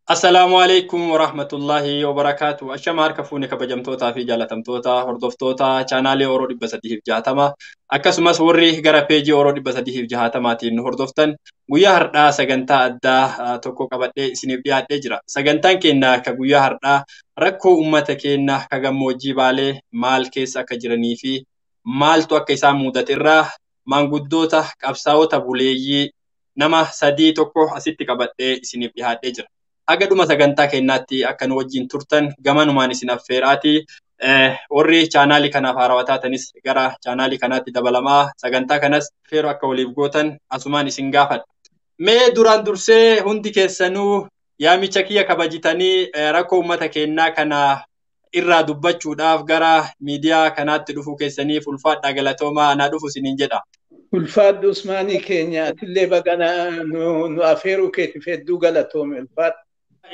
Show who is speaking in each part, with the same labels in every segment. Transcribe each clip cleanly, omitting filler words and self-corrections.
Speaker 1: السلام عليكم ورحمة الله وبركاته. أشمار كفوني كبجمتوتا في جالتمتوتا هردفتوتا channel أورودي بسديه في جهاتما أكسمس وري غرا بيجي أورودي بسديه في جهاتما تين هردفتن ويا هردا سجنتا أدا توكو كبدي سنبيات إجرا سجنتان كنا كبويا هردا ركو أمتكنا كجموجي بالي مال كيس أكجرني في مال تو كيسا مودتيرا مانغودوتا كابساوتا بوليجي نما سدي توكو أسيتي كبدي سنبيات إجرا agaduma sagantaa keenyaatti akkan wajjin turtan gamanumaan isin affeeraati warri chaanaalii kanaaf haarawaa taatanis gara chaanaalii kanaatti dabalamaa sagantaa kanas feeroo akka waliif gootan asumaan isin gaafadha. Mee duraan dursee hundi keessanuu yaamicha kiyya kabajitanii rakkoo uummata keenyaa kana irraa dubbachuudhaaf gara miidiyaa kanaatti dhufuu keessaniif ulfaadhaa galatoomaa anaa dhufu isiniin jedha.
Speaker 2: Ulfaadhu Usmaanii keenya tillee bagana nu affeeruu keetiif hedduu galatoome ulfaadha.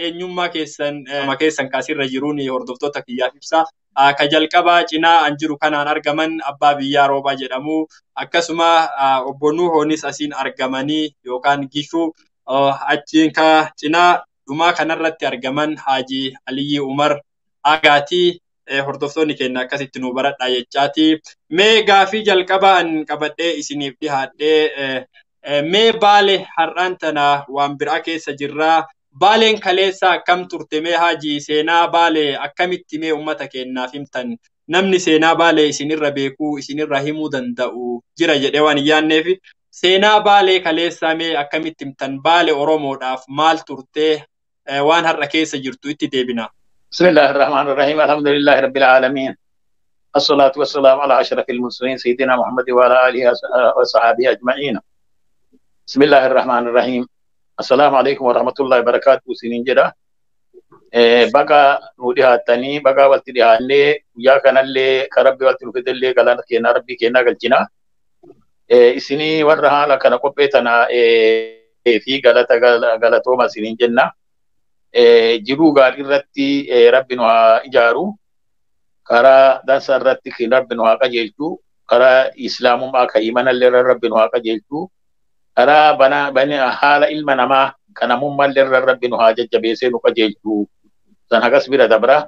Speaker 1: Eenyummaa keessan kaasirra jiruun hordoftoota kiyyaaf ibsa. Ka jalqabaa cinaa an jiru kanaan argaman abbaa biyyaa roobaa jedhamu. Akkasuma obbo Nuuhoonis asiin argamanii yookaan gishuu achiin ka cinaa dhumaa kanarratti argaman Haaji Aliyyi Umar Agaatii hordoftoonni keenya akkasitti nu baradhaa jechaati. Mee gaafii jalqabaa an qabadhee isiniif dhihaadhee mee Baale har'aan tana waan biraa keessa jirraa. Baaleen kaleessa akkam turte mee Haaji seenaa Baalee akkamitti mee uummata keenyaaf himtan namni seenaa Baalee isinirra beekuu isinirra himuu danda'u jira jedhee waan yaanneef seenaa Baalee kaleessa mee akkamitti himtan Baalee Oromoodhaaf maal turte waan har'a keessa jirtu itti deebina.
Speaker 3: Bismillahirrahmanirrahim. Alhamdulillahi rabbil alamin. As-salatu was-salamu ala ashrafil mursalin sayyidina Muhammad wa ala alihi wa sahbihi ajma'in. Bismillahirrahmanirrahim. Assalamu alaikum warahmatullahi wabarakatuh. Sinin jedha baga nu dhihaatanii baga walti dhihaannee guyyaa kanallee ka rabbi walti dhufetellee galata kennaa rabbii kennaa galchina isinii warra haala kana qopheetana fi galatooma sinin jenna jiruu gaarii irratti rabbi nu haa ijaaru karaa dansa irratti rabbi nu haa qajeelchu karaa islaamummaa ka imanallee rabbi nu haa qajeelchu karaa bana haala ilma namaa kanamummallee rabbi nu haa jajjabeessee nu qajeelchu san hagas bira dabra.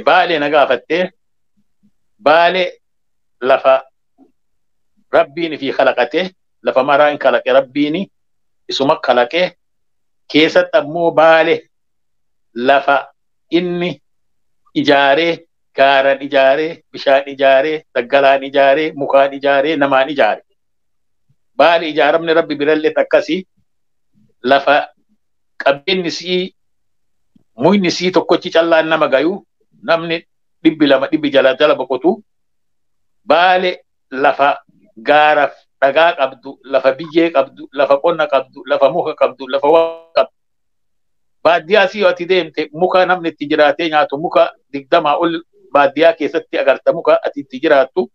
Speaker 3: Baalee na gaafattee Baalee lafa rabbiin fi kalaqate lafa maraa hin kalaqe rabbiin isuma kalaqe keessatti ammoo Baalee lafa inni ijaaree gaaran ijaaree bishaan ijaaree daggalaan ijaaree mukaan ijaaree namaan ijaare. Baalee ijaaramni rabbi birallee akkasii lafa qabeenyi sii muyni sii tokkochi callaan nama gayu namni dhibbi jala boqotu. Baalee lafa gaaraaf dhagaa qabdu lafa biyyee qabdu lafa qonna qabdu lafa muka qabdu lafa waa qabdu. Baadiyyaa sii ati deemte muka namni itti jiraatee nyaatu muka 20 ol baadiyyaa keessatti agarta muka ati itti jiraattu.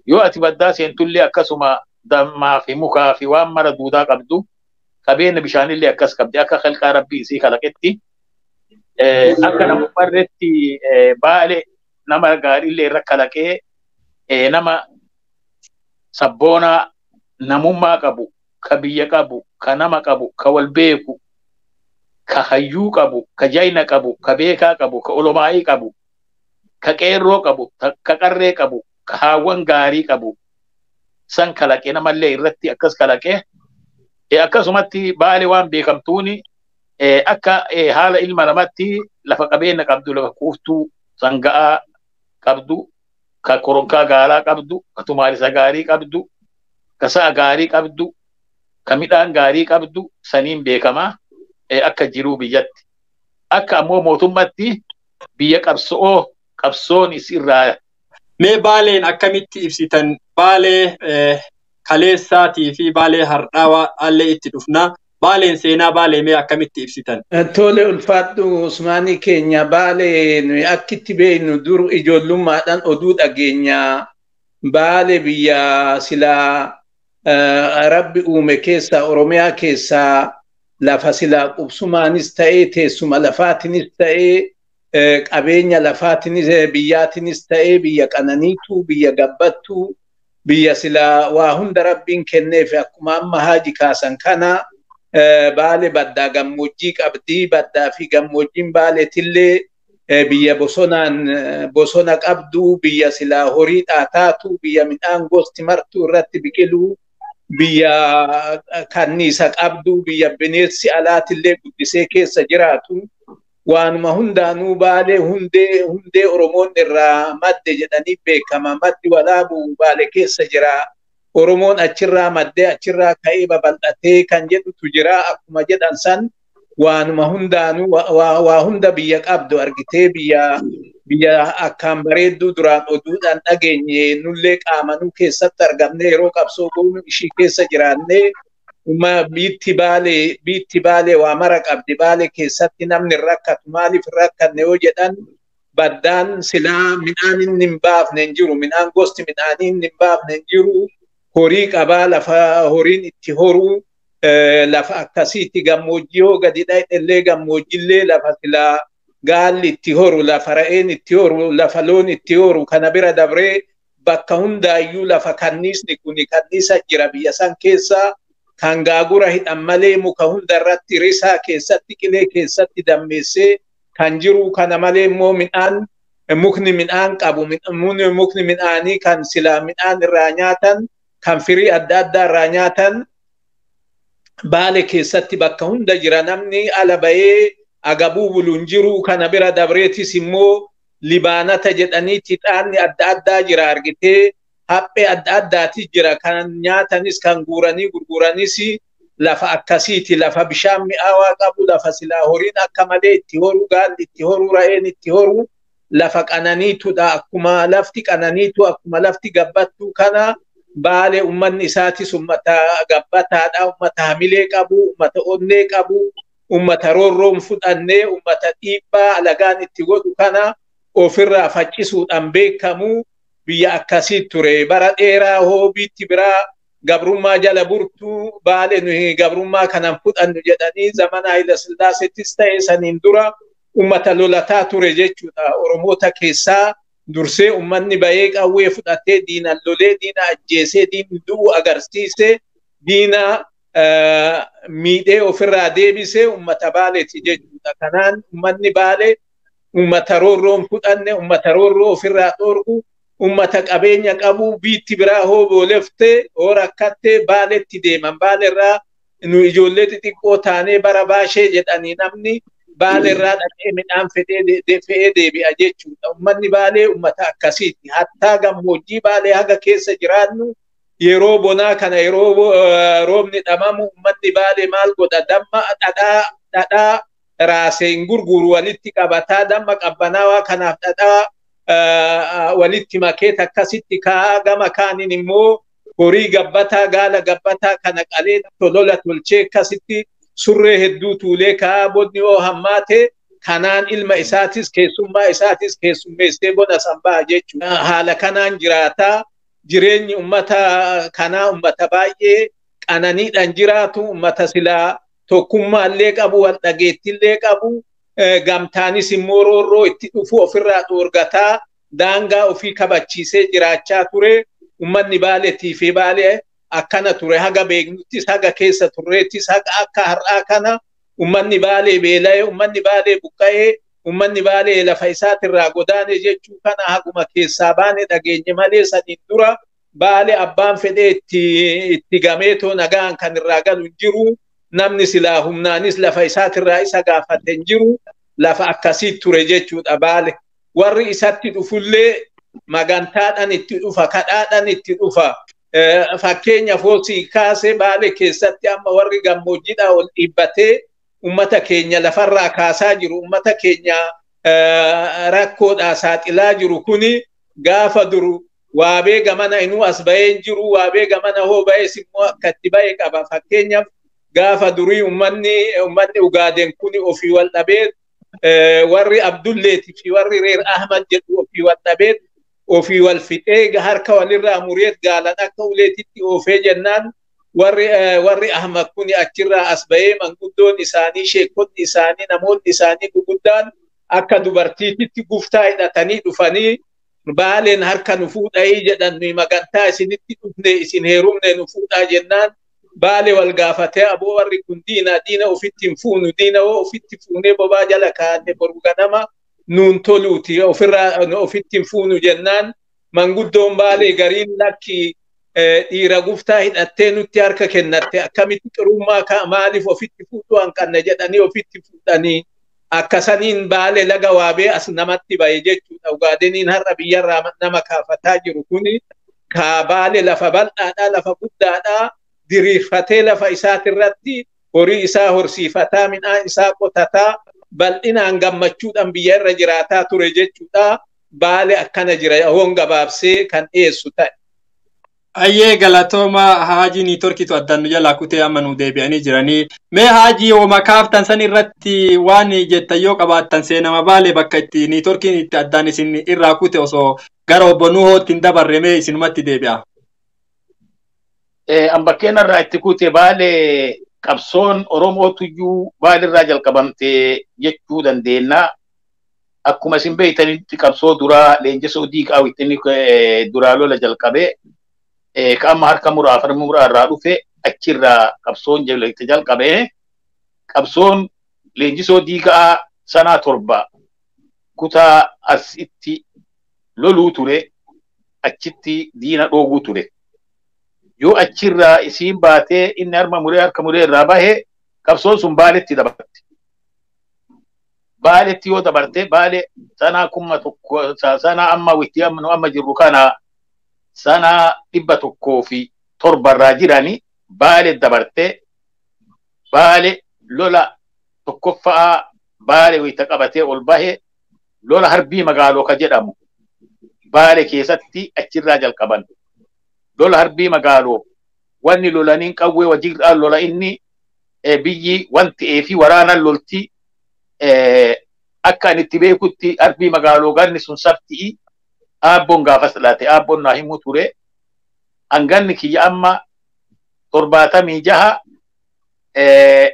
Speaker 3: Yoo ati baddaa seentullee akkasuma dammaa fi mukaa fi waan mara duudaa qabdu qabeenya bishaanillee akkas qabdi akka khalqaa rabbii isii kalaqetti akka namummaarratti Baalee nama gaariillee irra kalaqee nama sabboonaa namummaa qabu ka biyya qabu ka nama qabu ka wal beeku ka hayyuu qabu ka jayna qabu ka beekaa qabu ka olomaa'ii qabu ka qeerroo qabu ka qarree qabu ka haawwan gaarii qabu san kalaqee namallee irratti akkas kalaqee akkasumatti Baalee waan beekamtuuni akka haala ilma namatti lafa qabeenya qabdu lafa kuuftuu sanga'aa qabdu ka koronkaa gaalaa qabdu ka tumaalisa gaarii qabdu ka sa'a gaarii qabdu ka midhaan gaarii qabdu saniin beekamaa akka jiruu biyyatti akka ammoo mootummatti biyya qabsoon isirraa.
Speaker 1: Mee Baaleen akkamitti ibsitan Baalee kaleessaatii fi Baalee har'aa allee itti dhufna. Baaleen seenaa Baalee mee akkamitti ibsitan?
Speaker 2: Tole ulfaadhu Usmaanii keenya Baalee akkitti beeknu dur ijoollummaadhaan oduu dhageenya Baalee biyya silaa rabbi uume keessa Oromiyaa keessa lafa silaa qubsumaanis ta'ee teessuma lafaatinis ta'ee qabeenya lafaatinis biyyaatinis ta'ee biyya qananiitu biyya gabbattu biyya silaa waa hunda rabbiin kenneef akkuma amma haaji kaasan kana baale baddaa gammoojjii qabdii baddaa fi gammoojjiin baaleetillee biyya bosona qabdu biyya silaa horii dhaataatu biyya midhaan gosti martuu irratti biqilu biyya kanniisa qabdu biyya bineensi alaatillee guddisee keessa jiraatu waanuma hundaanuu baale hundee Oromoon irraa madde jedhanii beekama maddi walaabuu baale keessa jira Oromoon achirraa maddee achirraa ka'ee babal'atee kan jedhutu jira akkuma jedhan san waanuma hundaanuu waa hunda biyya qabdu argitee biyya akkaan bareedduu duraan oduudhaan dhageenye nullee qaamanuu keessatti argamne yeroo qabsoo goonu ishii keessa jiraannee biitti baale waa mara qabdi baale keessatti namni rakkatu maaliif rakkanne yoo jedhan baddaan silaa midhaan inni hin baafne hin jiru midhaan gosti midhaanii inni hin baafne hin jiru horii qabaa lafa horiin itti horuu lafa akkasiitti gammoojjii hoo gadi dha'ellee gammoojjillee lafa silaa gaalli itti horu lafa ra'een itti horu lafa loon itti horu kana bira dabree bakka hundaayyuu lafa kanniisni kuni kanniisa jira biyya san keessa kan gaagura hidhan malee muka hunda irratti risaa keessatti qilee keessatti dammeessee kan jiru kana malee immoo midhaan mukni midhaan qabu mukni midhaanii kan silaa midhaan irraa nyaatan kan firii adda addaa irraa nyaatan baale keessatti bakka hunda jira namni ala bahee agabuu buluun jiru kana bira dabreetis immoo libaanata jedhanii tixaanni adda addaa jira argitee haphee adda addaati jira kan nyaatanis kan guuranii gurguranis lafa akkasiiti lafa bishaan mi'aawaa qabu lafa silaa horiin akka malee itti horu gaalli itti horu ra'een itti horu lafa qananiitudha akkuma lafti qananiitu akkuma lafti gabbattu kana baale ummanni isaatis ummata gabbataadha ummata hamilee qabu ummata onnee qabu ummata roorroon fudhannee ummata dhiibbaa alagaan itti godhu kana ofirraa faccisuudhaan beekamu biyya akkasii ture bara dheeraa hoo biitti biraa gabrummaa jala burtuu baale nuyi gabrummaa kanan fudhannu jedhanii zamana Hayila Sillaaseettis ta'e saniin dura ummata lolataa ture jechuudha Oromoota keessaa dursee ummanni bahee qawwee fudhatee diinan lolee diina ajjeesee diinni du'u agarsiisee diina miidhee ofirraa deebisee ummata baaleeti jechuudha kanaan ummanni baale ummata roorroon fudhanne ummata roorroo ofirraa dhoorgu ummata qabeenya qabu biitti biraa hoo booleftee hoo rakkattee baaletti deeman baalerraa nu ijoollee xixiqqoo taanee bara baashee jedhanii namni baalerraa dhaqee midhaan fe'ee deebi'a jechuudha ummanni baalee ummata akkasiiti hattaa gammoojjii baalee haga keessa jiraannu yeroo bonaa kana yeroo roobni dhamamu ummanni baalee maal godha damma dhadhaa raasee hin gurguru walitti qabataa damma qabbanaawaa kanaaf dhadhaa walitti makeet akkasitti kaa gama kaaniin immoo horii gabbataa gaala gabbataa kana qalee tolola tolchee akkasitti surree hedduu tuulee kaa bodni oo hammaate kanaan ilma isaatis keessummaa isaatis keessummeessee bona sanbaa jechuudha haala kanaan jiraataa jireenyi ummata kanaa ummata baay'ee qananiidhaan jiraatu ummata silaa tokkummaallee qabu wal dhageettillee qabu gamtaanis immoo roorroo itti dhufu ofirraa dhoorgataa daangaa ofii kabachiisee jiraachaa ture ummanni baaleetii fi baalee akkana ture haga beeknuttis haga keessa turreettis haga akka har'aa kana ummanni baalee beela'ee ummanni baalee buqqa'ee ummanni baalee lafa isaatirraa godaane jechuu kana haguma keessaa baane dhageenye malee saniin dura baalee abbaan fedhee itti gameetoo nagaan kan irraa galu hin jiru namni silaa humnaanis lafa isaatirraa isa gaafate hin jiru lafa akkasii ture jechuudha baale warri isatti dhufullee magantaadhaan itti dhufa kadhaadhaan itti dhufa fakkeenya foosii kaasee baale keessatti amma warri gammoojjiidhaa ol dhiibbatee ummata keenya lafarraa kaasaa jiru ummata keenya rakkoodhaa saaxilaa jiru kuni gaafa duru waabee gamana inuu as bahee jiru waabee gamana hoo bahees immoo akka itti bahee qaba fakkeenyaaf gaafa durii ummanni Ugaadeen kuni ofii wal dhabee warri Abdulleetii fi warri Reer Ahmad jedhu ofii wal dhabee ofii wal fixee harka walirraa mureet gaalan akka uleetitti oofee jennaan warri Ahmad kuni achirraa as bahee manguddoon isaanii sheekonni isaanii namoonni isaanii guguddaan akka dubartiititti guftaa hidhatanii dhufanii baaleen harka nu fuudhanii jedhan nuyi magantaa isinitti dhufne isin heerumne nu fuudhaa jennaan baale wal gaafatee aboo warri kun diina ofitti hin fuunu diina ofitti fuunee bobaa jala kaa'anne boru ganama nuun toluuti ofirraa ofitti hin fuunu jennaan manguddoon baale gariin lakki dhiira guftaa hidhattee nutti harka kennatte akkamitti xurummaa maaliif ofitti fuudhuu hanqanne jedhanii ofitti fuudhanii akkasaniin baale laga waabee as namatti bahe jechuudha. Ugaadeniin har'a biyyarraa nama kaafataa jiru kuni baale lafa bal'aadhaa lafa guddaadhaa diriirfatee lafa isaatirratti horii isaa horsiifataa midhaan isaa qotataa bal'inaan gammachuudhaan biyya irra jiraataa ture jechuudha. Baale akkana jira hoon gabaabsee kan dhiyeessu ta'e.
Speaker 1: Ayyee galatooma haajii ni torkitu addaan nu jalaa kutee amma nu deebi'anii jiranii. Mee haajii hooma kaaftan san irratti waan jettan yoo qabaattan seenama baale bakka itti ni torkiin itti addaan isin irraa kute osoo gara obbo Nuhootti hin dabarre mee isinumatti deebi'a.
Speaker 3: An bakkeen irraa itti kute baale qabsoon Oromootuyyuu baalirraa jalqabamte jechuu dandeenya. Akkuma isin beektanitti qabsoo duraa leenjisoo diiqaa wittinni duraa lola jalqabee ka'amma harka muraa irraa dhufe achirraa qabsoon jalqabee qabsoon leenjisoo diiqaa sanaa torba kutaa asitti loluu ture achitti diina dhooguu ture. Yoo achirraa isiin baatee inni harka muree irraa bahe qabsoon sun baaletti dabarte. Baaletti yoo dabarte baale sanaa kuma tokko sanaa amma witti amma jirru kana sanaa 107 irraa jirani baale dabarte baale lola tokkoffaa baale wita qabatee ol bahe lola harbii magaaloo ka jedhamu baale keessatti achirraa jalqaban. Lola harbii magaaloo wanni lolaniin qawwee wajiirraa lola inni biyyi wanti eefi waraanaan lolti akka ani itti beekutti harbii magaaloo ganni sun sabtii aabboon gaafas laate aabboon naa himu ture hanganni kiyya amma 76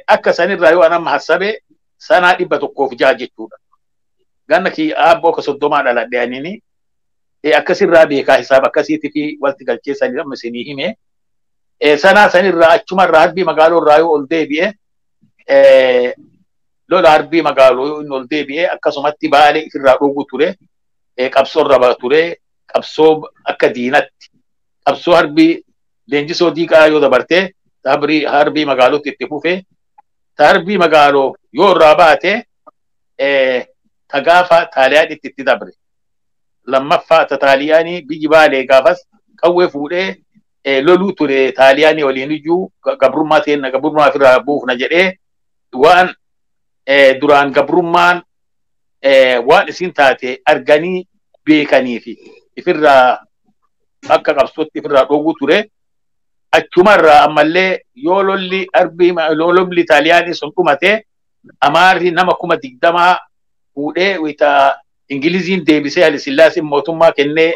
Speaker 3: akka sanirraa yoo anamma hasabe sanaa 106 jechuudha. Ganna kiyya aabboo ka 30 dhaladhe anini akkasirraa beekaa hisaaba akkasiitii fi walti galcheessanii amma isinii hime sanirraa achumarraa harbii magaaloo irraa yoo ol deebi'e lola harbii magaaloo yoo inni ol deebi'e akkasumatti baale irraa dhoogu ture qabsoo irra ture qabsoo akka diinatti qabsoo harbii leenjisoo diiqaa yoo dabarte harbii magaalootti itti fufe harbii magaaloo yoo irraa baate gaafa Xaaliyaan itti dabre lammaffaa Xaaliyaanii biyyi baalee gaafas qawwee fuudhee loluu ture Xaaliyaanii waliin iyyuu gabrummaa ta'een gabrummaa ofirraa buufna jedhee waan duraan gabrummaan waan isin taate arganii beekanii fi ifirraa akka qabsootti ifirraa dhooguu ture. Achumarraa ammallee yoo lolli lolli Xaaliyaanii sun dhumate Amaarri nama 20 fuudhee wita Ingiliziin deebisee Haile Sillaaseen mootummaa kennee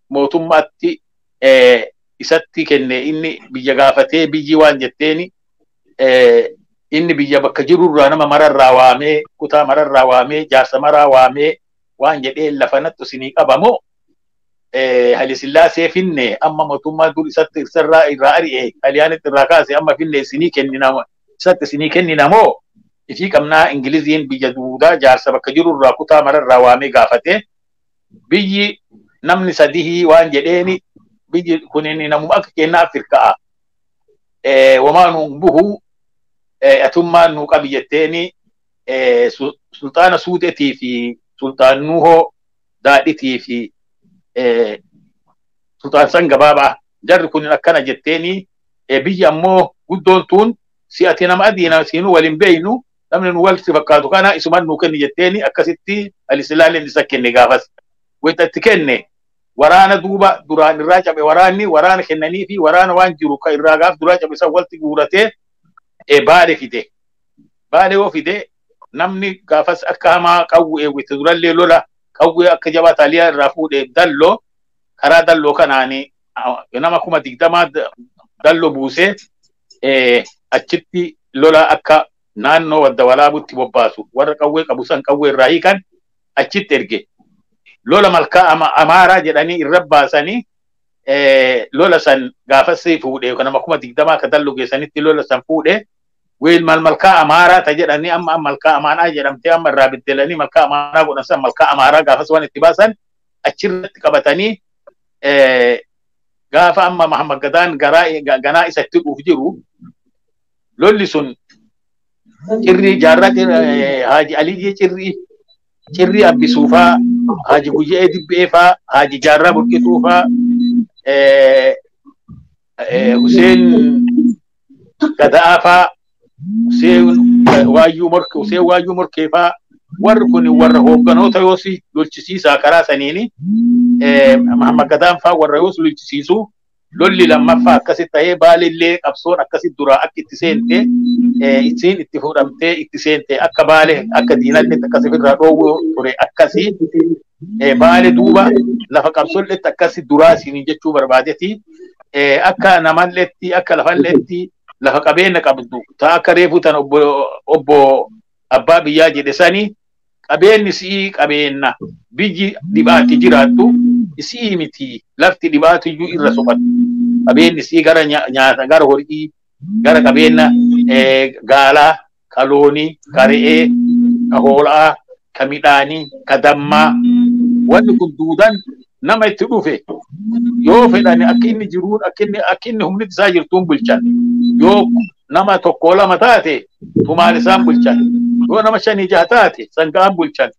Speaker 3: mootummaatti isatti kenne inni biyya gaafatee biyyi waan jetteeni inni biyya bakka jirurraa nama mararraa waamee kutaa mararraa waamee jaarsa maraa waamee waan jedhee lafanatti isinii qabamoo Haile Sillaasee finne amma mootummaa dur isatti irraa ari'ee Xaaliyaanitti irraa kaase amma finne isinii kennina isatti isinii kenninamoo ifii qabnaa Ingiliziin biyya duudaa jaarsa bakka jirurraa kutaa mararraa waamee gaafate biyyi namni sadii waan jedheeni biyyi kunin namuma akka kennaa Afrikaa wamaa nuun buhu atummaan nuu qabi jetteeni sultaana Suuteetii fi sultaan Nuhoo Daadhitii fi sultaan san gabaabaa jarri kunin akkana jetteeni biyyi ammoo guddoon tuun si'ati nama adiina siinuu waliin beeynu namni nu wal fakkaatu kana isuman nuu kenni jetteeni akkasitti Haile Sillaaseen isa kenne gaafas wayitatti kenne waraana duuba duraan irraa cabe waraana kennanii fi waraana waan jiru ka irraa gaaf duraa cabe san walti guuratee baale fide baale yoo fide namni gaafas akka hamaa qawwee wayita durallee lola qawwee akka jabaa Xaaliyaa irraa fuudhee dalloo karaa dalloo kanaani nama 20 dalloo buusee achitti lola akka naannoo wadda walaabutti bobbaasu warra qawwee qabu san qawwee irraa hiikan achitti erge. Lola malkaa Amaaraa jedhanii irra baasanii lola san gaafas fuudhee nama 20 ka dallu geessanitti lola san fuudhee weel malkaa Amaaraa ta jedhanii amma malkaa Amaanaa jedhamtee amma irraa biddelanii malkaa Amaaraa godhan san malkaa Amaaraa gaafas waan itti baasan achirratti qabatanii gaafa amma Muhammad Gadaan ganaa isa itti dhuuf jiru lolli sun cirri jaarraa Haji Aliyyi cirri Abbisuufaa Haji Guyyee Dibbeefaa Haji Jaarraa Burqituufaa Hussein Gadaafaa Hussein Waayyuu Morkeefaa warri kun warra hoogganoota yoosi lolchisiisaa karaa saniini Muhammad Gadaan faa warra yoosi lolchisiisuu lolli lammaffaa akkasitti ta'ee Baalillee qabsoon akkasitti duraa akka itti seente ittiin itti fuudhamtee itti seente akka Baale akka diinallee akkasitti irraa dhoowwuu ture akkasii Baale duuba lafa qabsoolletti akkasitti duraa siin jechuu barbaadeti akka namalletti akka lafalletti lafa qabeenya qabdu taa akka reefu tan obbo Abbaa Biyyaa jedhe sanii qabeenyi sii qabeenya biyyi dhibaatti jiraattu isii miti lafti dhibaatu iyyuu irra soqatu qabeenyi sii gara nyaata gara horii gara qabeenya gaalaa ka loonii ka re'ee ka hoolaa ka midhaanii ka dammaa wanni kun duudan nama itti dhufe yoo fedhani akka inni jiruun akka inni humni isaa jirtuun bulchan yoo nama tokko lama taate tumaal isaan bulchan yoo nama 5-6 taate sangaan bulchan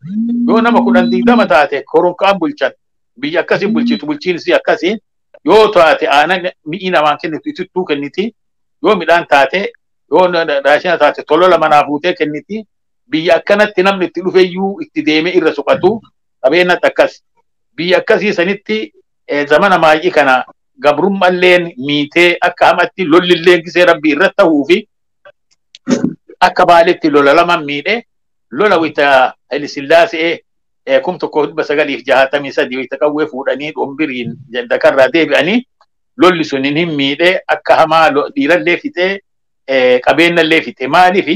Speaker 3: yoo nama 10-20 taate koronkaan bulchan biyya akkasii bulchitu bulchiinsi akkasii yoo taate aanan mi'i namaan kennitu itittuu kenniti yoo midhaan taate yoo raashina taate tolola manaa fuutee kenniti biyya akkanatti namni itti dhufeeyyuu itti deemee irra suqatu qabeenyatti akkas biyya akkasii sanitti zamana maayii kana gabrummalleen miitee akka hamatti lollilleen gisee rabbii irratti ta'uu fi akka Baaletti lola lama miidhe lola wita Haile Sillaasee 1963 wita qawwee fuudhanii dhombiriin dakarraa deebi'anii lolli sun hin miidhe akka hamaa dhiirallee fixee qabeenyallee fixe maaliif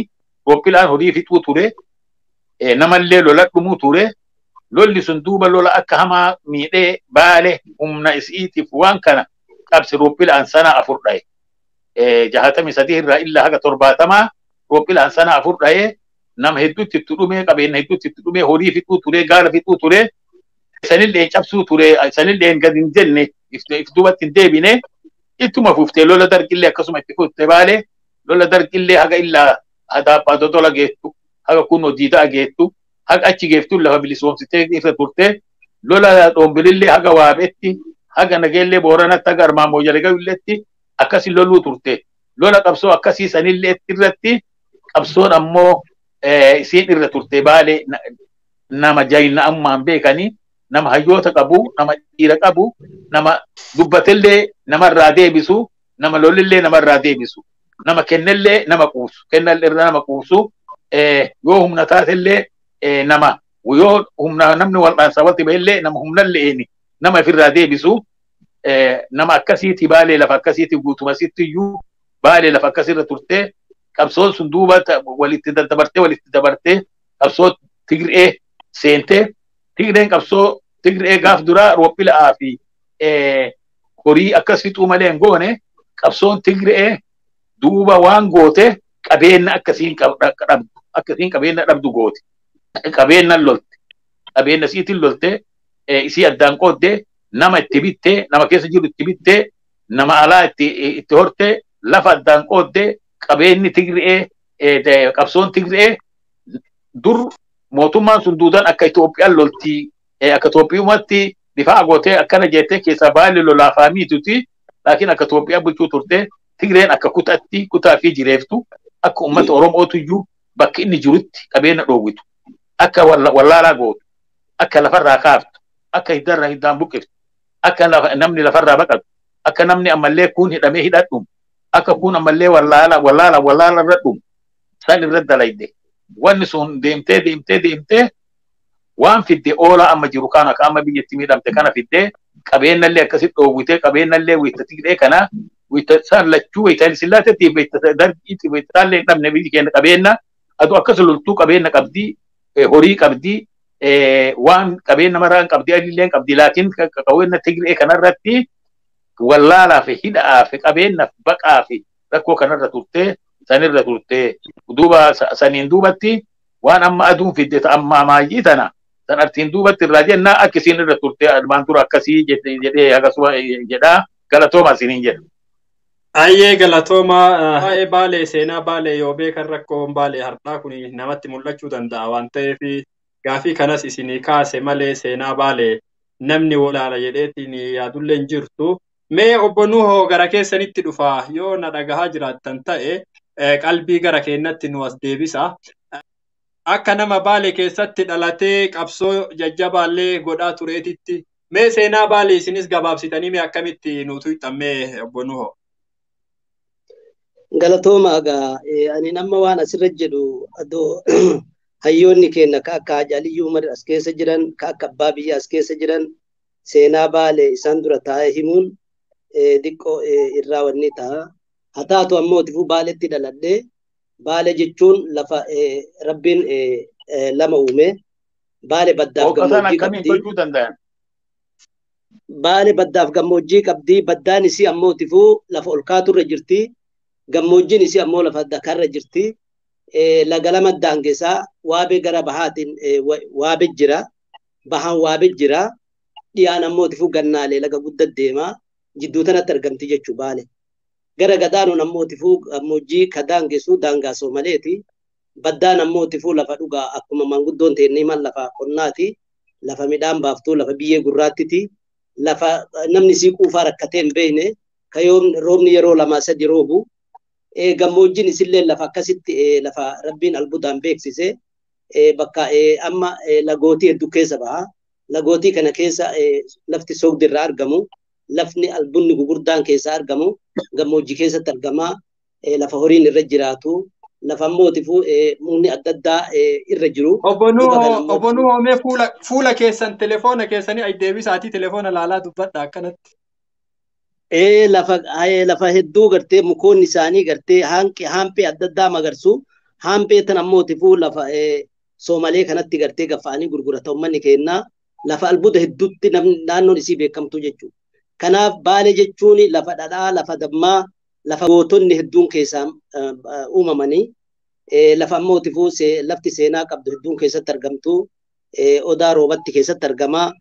Speaker 3: Booppilaan horii fixuu ture namallee lola dhumuu ture lolli sun duuba lola akka hamaa miidhee Baale humna isiitiif waan kana qabsi Booppilaan sana 4 dhaye 63 irraa illa haga 70 Booppilaan sana 4 dhaye nama hedduutti itti dhume qabeenya hedduutti itti dhume horii fixuu ture gaala fixuu ture sanillee cabsuu ture sanillee gad hin jenne ifdubatti hin deebine ittuma fuuftee lola darqillee akkasuma itti fuuftee Baale lola darqillee haga illa Adaaphaa Dodola geettu haga Kunnoo Diidaa geettu haga achi geeftu lafa bilisoomsitee irra turte lola Dhoombilillee haga Waabeetti haga Nageellee Booranatti haga Armaan Mooyyaleetti akkasii loluu turte lola qabsoo akkasii sanillee irratti qabsoon ammoo isiin irra turte Baale nama jayina ammaan beekanii nama hayyoota qabu nama dhiira qabu nama dubbatellee namarraa deebisu nama lolillee namarraa deebisu nama kennellee nama quusu kennallee nama quusu yoo humna taatellee nama yoo humna namni wal'aansa walitti bahillee nama humnallee nama ofirraa deebisu nama akkasiiti Baale lafa akkasiiti guutuma sittiyyuu Baale lafa akkasirra turte qabsoon sun duuba walitti dabartee qabsoo Tigree seente Tigreen qabsoo Tigree gaaf dura Roopphila'aa fi horii akkas fixuu malee hin goone qabsoon Tigree duuba waan goote qabeenya akkasiin qabdu akkasiin qabeenya dhabdu goote qabeenya lolte qabeenya siitiin lolte isii addaan qoodde nama itti bitte nama keessa jiru itti bitte nama alaa itti horte lafa addaan qoodde qabeenyi Tigree qabsoon Tigree dur mootummaan sun duudan akka Itoophiyaan lolti akka Itoophiyaatti difaa gootee akkana jettee keessa Baale lolaafaa miituti laakiin akka Itoophiyaa bulchuu turte Tigreen akka kutaa fi jireeftu akka uummata Oromootu iyyuu bakka inni jirutti qabeenya dhoowwitu akka wallaalaa gootu akka lafarraa kaaftu akka hiddaan buqqiftu akka namni lafarraa baqatu akka namni ammallee kun hidhamee hidhadhu akka kun ammallee wallaala irra dhumu san irra dalayde wanni sun deemtee waan fidde oola amma jiru kana akka amma biyyatti miidhamte kana fidde qabeenyallee akkasitti dhoowwite qabeenyallee wita Tigree kana ويتسال لتشو ويتال سلاتي ويتدرجي ويتال نم نبي كان قبينا ادو اكسل لتو قبينا قبدي هوري قبدي وان قبينا مران قبدي لين قبدي لكن كوينا تجري كان رتي ولا لا في هدا في قبينا بقى في ركو كان رتوته سنين رتوته دوبا سنين دوبتي وان اما ادون في الدت اما ما جيتنا سنرتين دوبتي الراجل اكسين رتوته المانتور اكسي جدي اغسوا جدا galatoomaa isiniin jedhu.
Speaker 1: Ayyee galatoomaa waa'ee baalee seenaa baalee yoo beekan rakkoon baalee har'aa kun namatti mul'achuu danda'a waan ta'eef gaafii kanas isinii kaase malee seenaa baalee namni walaala jedheetiin yaadullee hin jirtu. Mee obbo Nuhoo gara keessanitti dhufa yoo na dhagahaa jiraattan ta'e qalbii gara keenyatti nu as deebisa. Akka nama baalee keessatti dhalatee qabsoo jajjabaallee godhaa tureetitti mee seenaa baalee isinis gabaabsitanii mee akkamitti nutu hixammee obbo Nuhoo?
Speaker 4: Galatooma egaa ani nama waan asirra jedhu adoo hayyoonni keenya akka Haajaliyyuu Umar as keessa jiran akka abbaa biyyaa as keessa jiran seenaa baalee isaan dura taa'ee himuun diqqoo irraa wanni ta'a. Haa taatu ammoo tifuu baaleetti dhaladhee baalee jechuun lafa rabbiin lama uume baalee baddaaf gammoojjii qabdi. Baalee baddaaf gammoojjii qabdi. Baddaan isii ammoo tifuu lafa ol kaaturra jirti. Gammoojjiin isii ammoo lafa dakarra jirti. Laga lama daangessaa waabee gara bahaatiin waabee jira. Bahaan waabee jira. Dhiyaan ammoo tifuu gannaalee laga guddaa deema. Jidduu tanatti argamti jechuu baale. Gara gadaanuun ammoo tifuu gammoojjii ka daangessu daangaa Soomaleeti. Baddaan ammoo tifuu lafa dhugaa akkuma maanguddoon teennee man lafa qonnaati. Lafa midhaan baaftuu lafa biyyee gurraattiti. Lafa namni sii quufaa rakkatee hin beekne kayoom roobni yeroo lamaa sadi roobu. Gammoojjiin isillee lafa akkasitti lafa rabbiin albudaan beeksise bakka amma lagootii hedduu keessa baha. Lagootii kana keessa lafti soogdi irraa argamu. Lafni albunni gugurdaan keessa argamu. Gammoojjii keessatti argama. Lafa horiin irra jiraatu. Lafa ammoo tifuu mukni adda addaa irra jiru.
Speaker 1: Obbo Nuhoo mee fuula keessan telefoona keessanii ay deebisaatii telefoona laalaa dubbadha akkanatti.
Speaker 4: Lafa hedduu gartee mukoonni isaanii gartee haampee adda addaa magarsu. Haampee tan ammoo tifuu lafa Soomalee kanatti gartee gaffa'anii gurgurata uummanni keenna. Lafa albuuda hedduutti naannoon isii beekamtu jechuudha. Kanaaf Baalee jechuun lafa dhadhaa, lafa dammaa, lafa gootonni hedduun keessaa uumamanii. Lafa ammoo tifuu lafti seenaa qabdu hedduun keessatti argamtu. Odaa roobatti keessatti argama.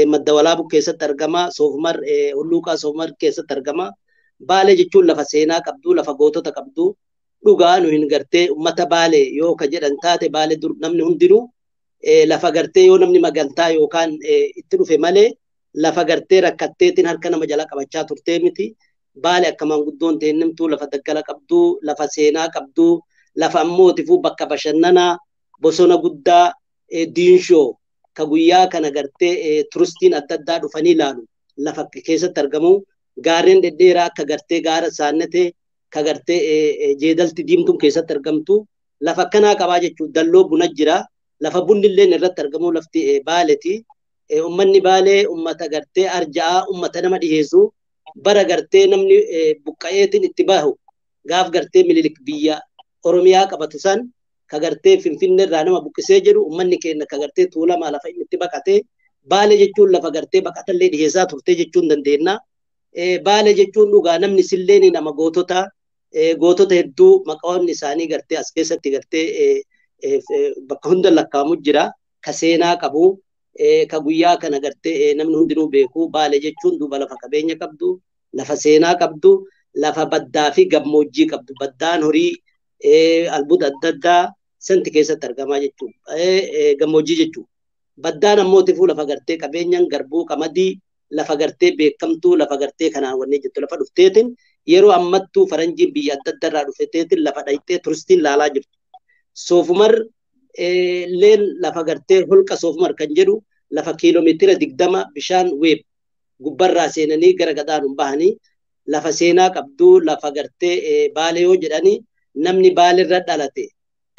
Speaker 4: Madda Walaabuu keessatti argama. Soofumar Hulluuqaa Soofumar keessatti argama. Baalee jechuun lafa seenaa qabdu, lafa gootota qabdu. Dhugaa nu hin gartee uummata Baalee yoo ka jedhan taate Baalee dur namni hundinuu lafa gartee yoo namni magantaa yookaan itti dhufe malee lafa gartee rakkatteetiin harka nama jala qabachaa turtee miti. Baalee akka maanguddoon teennimtuu lafa daggala qabdu, lafa seenaa qabdu, lafa ammoo tifuu bakka bashannanaa, bosona guddaa, diinshoo ka guyyaa kana gartee turistiin adda addaa dhufanii ilaalu lafa keessatti argamu. Gaarreen dhedheeraa akka gartee gaara saannatee ka gartee jeedalti diimtuun keessatti argamtu. Lafa akkanaa qabaa jechuudha. Dalloo buna jira. Lafa bunni illee irratti argamu lafti Baaleeti. Uummanni Baalee uummata gartee arja'aa, uummata nama dhiheessu. Bara gartee namni buqqa'eetiin itti bahu gaaf gartee Minilik biyya Oromiyaa qabatu san ka gartee Finfinnee irraa nama buqqisee jiru uummanni keenya ka gartee Tuulamaa lafa inni itti baqatee Baalee jechuun lafa gartee baqatallee dhiheessaa turtee jechuun dandeenya. Baalee jechuun dhugaa namni silleen nama gootota hedduu maqaawwan isaanii gartee as keessatti gartee bakka hunda lakkaa'amu jira. Ka seenaa qabu. Ka guyyaa kana gartee namni hundinuu beeku. Baalee jechuun duuba lafa qabeenya qabdu, lafa seenaa qabdu, lafa baddaa fi gammoojjii qabdu. Baddaan horii albuuda adda addaa santi keessatti argamaa jechuudha. Gammoojjii jechuudha. Baddaan ammoo tifuu lafa gartee qabeenyaan garbuu qamadii lafa gartee beekamtuu lafa gartee kanaan wanneen jettu lafa dhufteetiin yeroo ammattuu faranjiin biyya adda addaa irraa dhufteetiin lafa dhayitee turistiin laalaa jirtu. Soofumar leen lafa gartee holqa Soofumar kan jedhu lafa kiiloomeetira 20 bishaan weeb gubbarraa seenanii gara gadaanuun bahanii lafa seenaa qabdu lafa gartee Baalee yoo jedhanii namni Baalee irra dhalate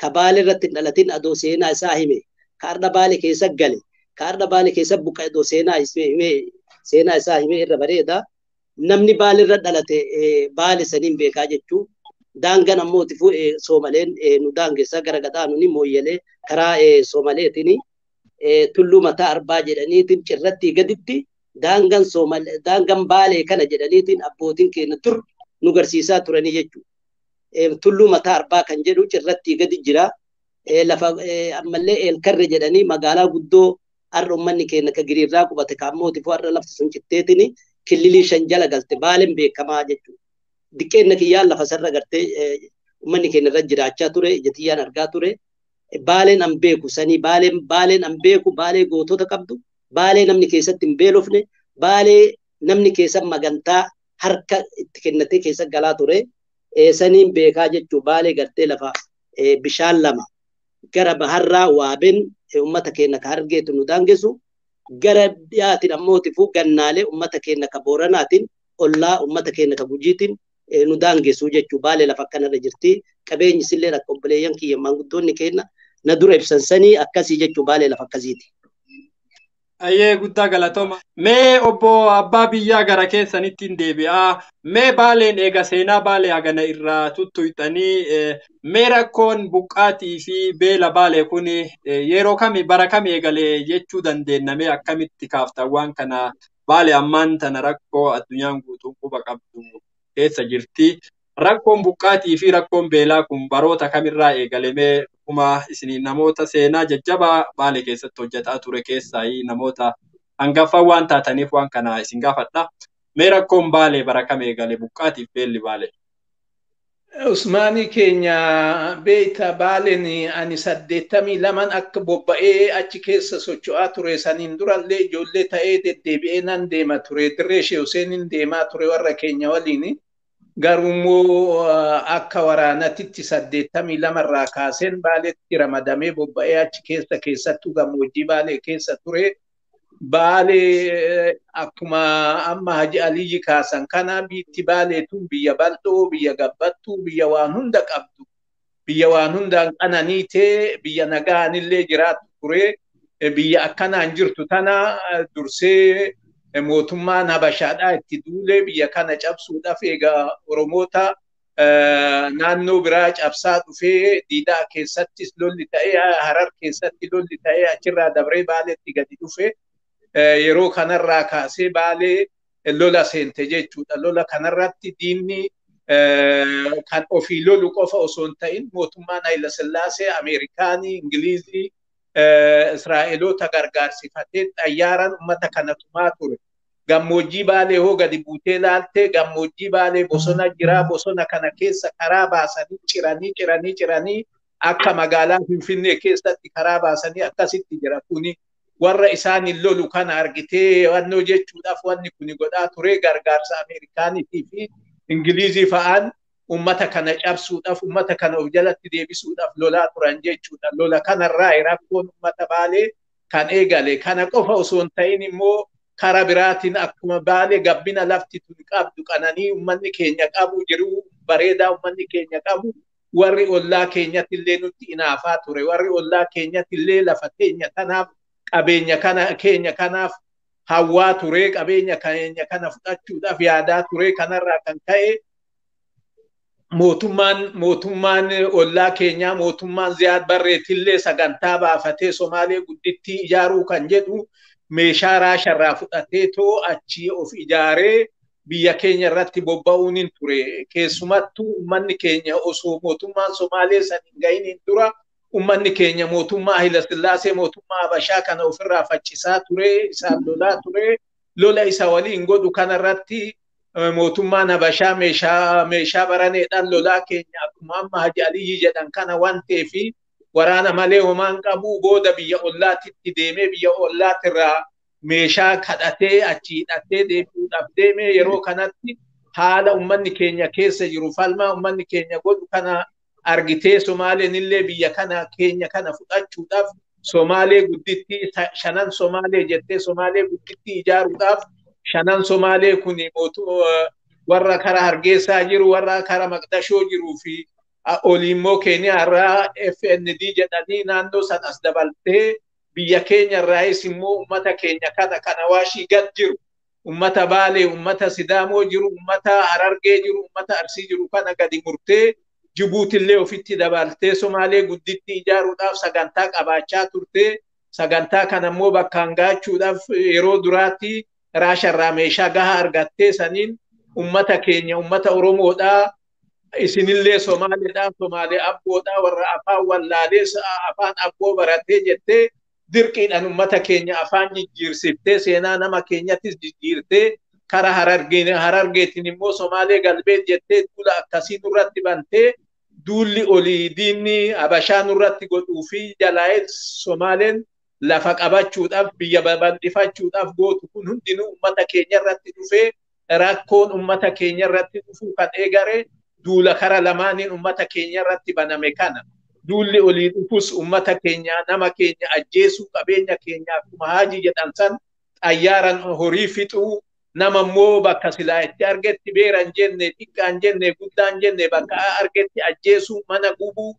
Speaker 4: ka Baalee irratti hin dhalatin adoo seenaa isaa hime ka arda Baalee keessa gale ka arda Baalee keessa buqqa'e adoo seenaa isaa hime irra bareeda. namni baalirra dhalate baale saniin beekaa jechuu. Daangaan ammoo Soomaleen nu daangessaa gara gadaanuni mooyyalee karaa Soomaleetiin tulluu mataa arbaa jedhaniitiin cirratti gaditti daangaan baalee kana jedhaniitiin abbootiin keenya dur nu garsiisaa turanii jechuudha. Tulluu mataa arbaa kan jedhu cirratti gadi jira. Lafa ammallee eelkarre jedhanii magaalaa guddoo har'a uummanni keenya ka giriirraa qubate kaammooti har'a lafti sun citteetiin killilii shan jala galte baaleen beekamaa jechuudha. Diqqeenna kiyyaan lafa sarra gartee uummanni keenya irra jiraachaa ture ijatiyyaan argaa ture. Baaleen an beeku sanii baaleen an beeku baalee gootota qabdu baalee namni keessatti hin beelofne baalee namni keessa magantaa harka itti kennatee keessa galaa ture. Saniin beekaa jechuu baalee gartee lafa bishaan lama gara baharraa waabeen uummata keenya ka Harargeetu nu daangessu gara dhiyaatiin ammootiifuu gannaalee uummata keenya ka Booranaatiin ollaa uummata keenya ka Gujiitiin nu daangessu jechuu baalee lafa akkanarra jirti. Qabeenyi sillee akka obboleeyyan kiyya maanguddoonni keenya na dura ibsan sanii akkasii jechuu baalee lafa akkasiiti.
Speaker 1: Ayyee guddaa galatooma. Mee obbo abbaa biyyaa gara keessanitti hin deebi'aa. Mee baaleen eega seenaa baalee hagana irraa tuttuyxanii mee rakkoon buqqaatii fi beela baalee kun yeroo kami bara kam eegalee jechuu dandeenya mee akkamitti kaaftawwan kana baalee ammaan tana rakkoo addunyaan guutuun quba qabdu keessa jirti. Rakkoon buqqaatii fi rakkoon beelaa kun baroota kamirraa eegalemee kuma isin namoota seenaa jajjabaa baalee keessatti hojjetaa ture keessaa namoota hangaffaa waan taataniif waan kana isin gaafadha. Mee rakkoon baalee bara kam eegale buqqaatiif beelli baalee?
Speaker 2: Usmaanii keenya beeyta baaleen ani 82 akka bobba'ee achi keessa socho'aa ture saniin durallee ijoollee ta'ee deddeebi'ee nan deema ture dirree Sheek Huseeniin deemaa ture warra keenya waliin. Garuu akka waraanatitti 82 irraa kaaseen baaleetti ramadamee bobba'ee achi keessattuu gammoojjii baalee keessa ture. Baalee akkuma amma Haji Aliyyi kaasan kana biitti baaleetuun biyya bal'oo, biyya gabbattuu, biyya waan hunda qabdu, biyya waan hundaan qananiitee, biyya nagaanillee jiraatu ture. Biyya akkanaan jirtu tana dursee mootummaan Habashaadhaa itti duulee biyya kana cabsuudhaaf egaa Oromoota naannoo biraa cabsaa dhufee Diidaa keessattis lolli ta'ee Harar keessatti lolli ta'ee achirraa dabree Baaleetti gadi dhufe. Yeroo kanarraa kaasee Baalee lola seente jechuudha. Lola kanarratti diinni kan ofii lolu qofa osoo hin ta'in mootummaan Hayila Sillaasee, Ameerikaanii, Ingilizii, Israa'eloota gargaarsifatee xayyaaraan uummata kana tumaa ture. Gammoojjii Baalee hoo gadi buutee laaltee gammoojjii Baalee bosona jira. Bosona kana keessa karaa baasanii ciranii akka magaalaa Finfinnee keessatti karaa baasanii akkasitti jira. Kuni warra isaanin lolu kana argitee wannoo jechuudhaaf wanni kuni godhaa ture gargaarsa Ameerikaaniitii fi Ingilizii fa'aan ummata kana cabsuudhaaf ummata kana of jalatti deebisuudhaaf lolaa turan jechuudha. Lola kanarraa rakkoon ummata Baalee kan eegale. Kana qofa osoo hin ta'in immoo karaa biraatiin akkuma Baalee gabbina lafti tuni qabdu qananii ummanni keenya qabu jiru bareedaa ummanni keenya qabu warri ollaa keenyatti illee nutti inaafaa ture. Warri ollaa keenyatti illee lafa keenya tanaaf qabeenya kana keenya kanaaf hawwaa ture. Qabeenya keenya kana fudhachuudhaaf yaadaa ture. Kanarraa kan ka'e mootummaan ollaa keenyaa mootummaan Ziyaad Barreetillee sagantaa baafatee Somaalee guddittii ijaaruu kan jedhu meeshaa Raasharraa fudhatee too achii of ijaaree biyya keenya irratti bobba'uun hin ture. Keessumattuu ummanni keenya osoo mootummaan Somaalee san hin ga'iniin dura ummanni keenya mootummaa Hayila Sillaasee mootummaa Habashaa kana ofirraa faccisaa ture, isaan lolaa ture. Lola isa waliin godhu kanarratti mootummaan Habashaa meeshaa baraneedhaan lolaa keenya akkuma amma Haji Aliyyi jedhan kana waan ta'eefi waraana malee homaan qabu. Booda biyya ollaatitti deemee biyya ollaatirraa meeshaa kadhatee achi hidhatee deebi'uudhaaf deemee yeroo kanatti haala ummanni keenya keessa jiru falmaa ummanni keenya godhu kana argitee Somaaleen illee biyya kana keenya kana fudhachuudhaaf Somaalee guddittii shanan Somaalee jettee Somaalee guddittii ijaaruudhaaf shanan Somaalee kun warra karaa Hargeysaa jiru warra karaa Maqdashoo jiruu fi oliimmoo Keeniyaa irraa FND jedhanii naannoo san as dabaltee biyya keenya irraayis immoo uummata keenya kana waashii gad jiru ummata Baalee, ummata Sidaamoo jiru, ummata Harargee jiru, ummata Arsii jiru kana gadi murtee Jibuutillee ofitti dabaltee Somaalee gudditti ijaaruudhaaf sagantaa qabaachaa turte. Sagantaa kana immoo bakkaan gaachuudhaaf yeroo duraatti Raasharraa meeshaa gahaa argattee saniin ummata keenya ummata Oromoodhaa isinillee Somaaleedhaa Somaalee abboodhaa warra afaan wallaalee afaan abboo baratee jettee dirqiidhaan ummata keenya afaan jijjiirsiftee seenaa nama keenyattis jijjiirtee kara Harargeetiin immoo Somaalee galbeet jettee duula akkasii nurratti bantee duulli olii diinni Habashaa nurratti godhuu fi jalaa'ee Somaaleen lafa qabachuudhaaf biyya babal'ifachuudhaaf gootu kun hundinuu ummata keenya irratti dhufee rakkoon ummata keenya irratti dhufuu kan eegare duula kara lamaaniin ummata keenya irratti baname kana. Duulli olii dhufus ummata keenya nama keenya ajjeesuu qabeenya keenya akkuma Haajii jedhan san xayyaaran horii fixuu nama immoo bakka silaa itti argetti beeran jenne xiqqaan jenne guddaan jenne bakka argetti ajjeesuu mana gubuu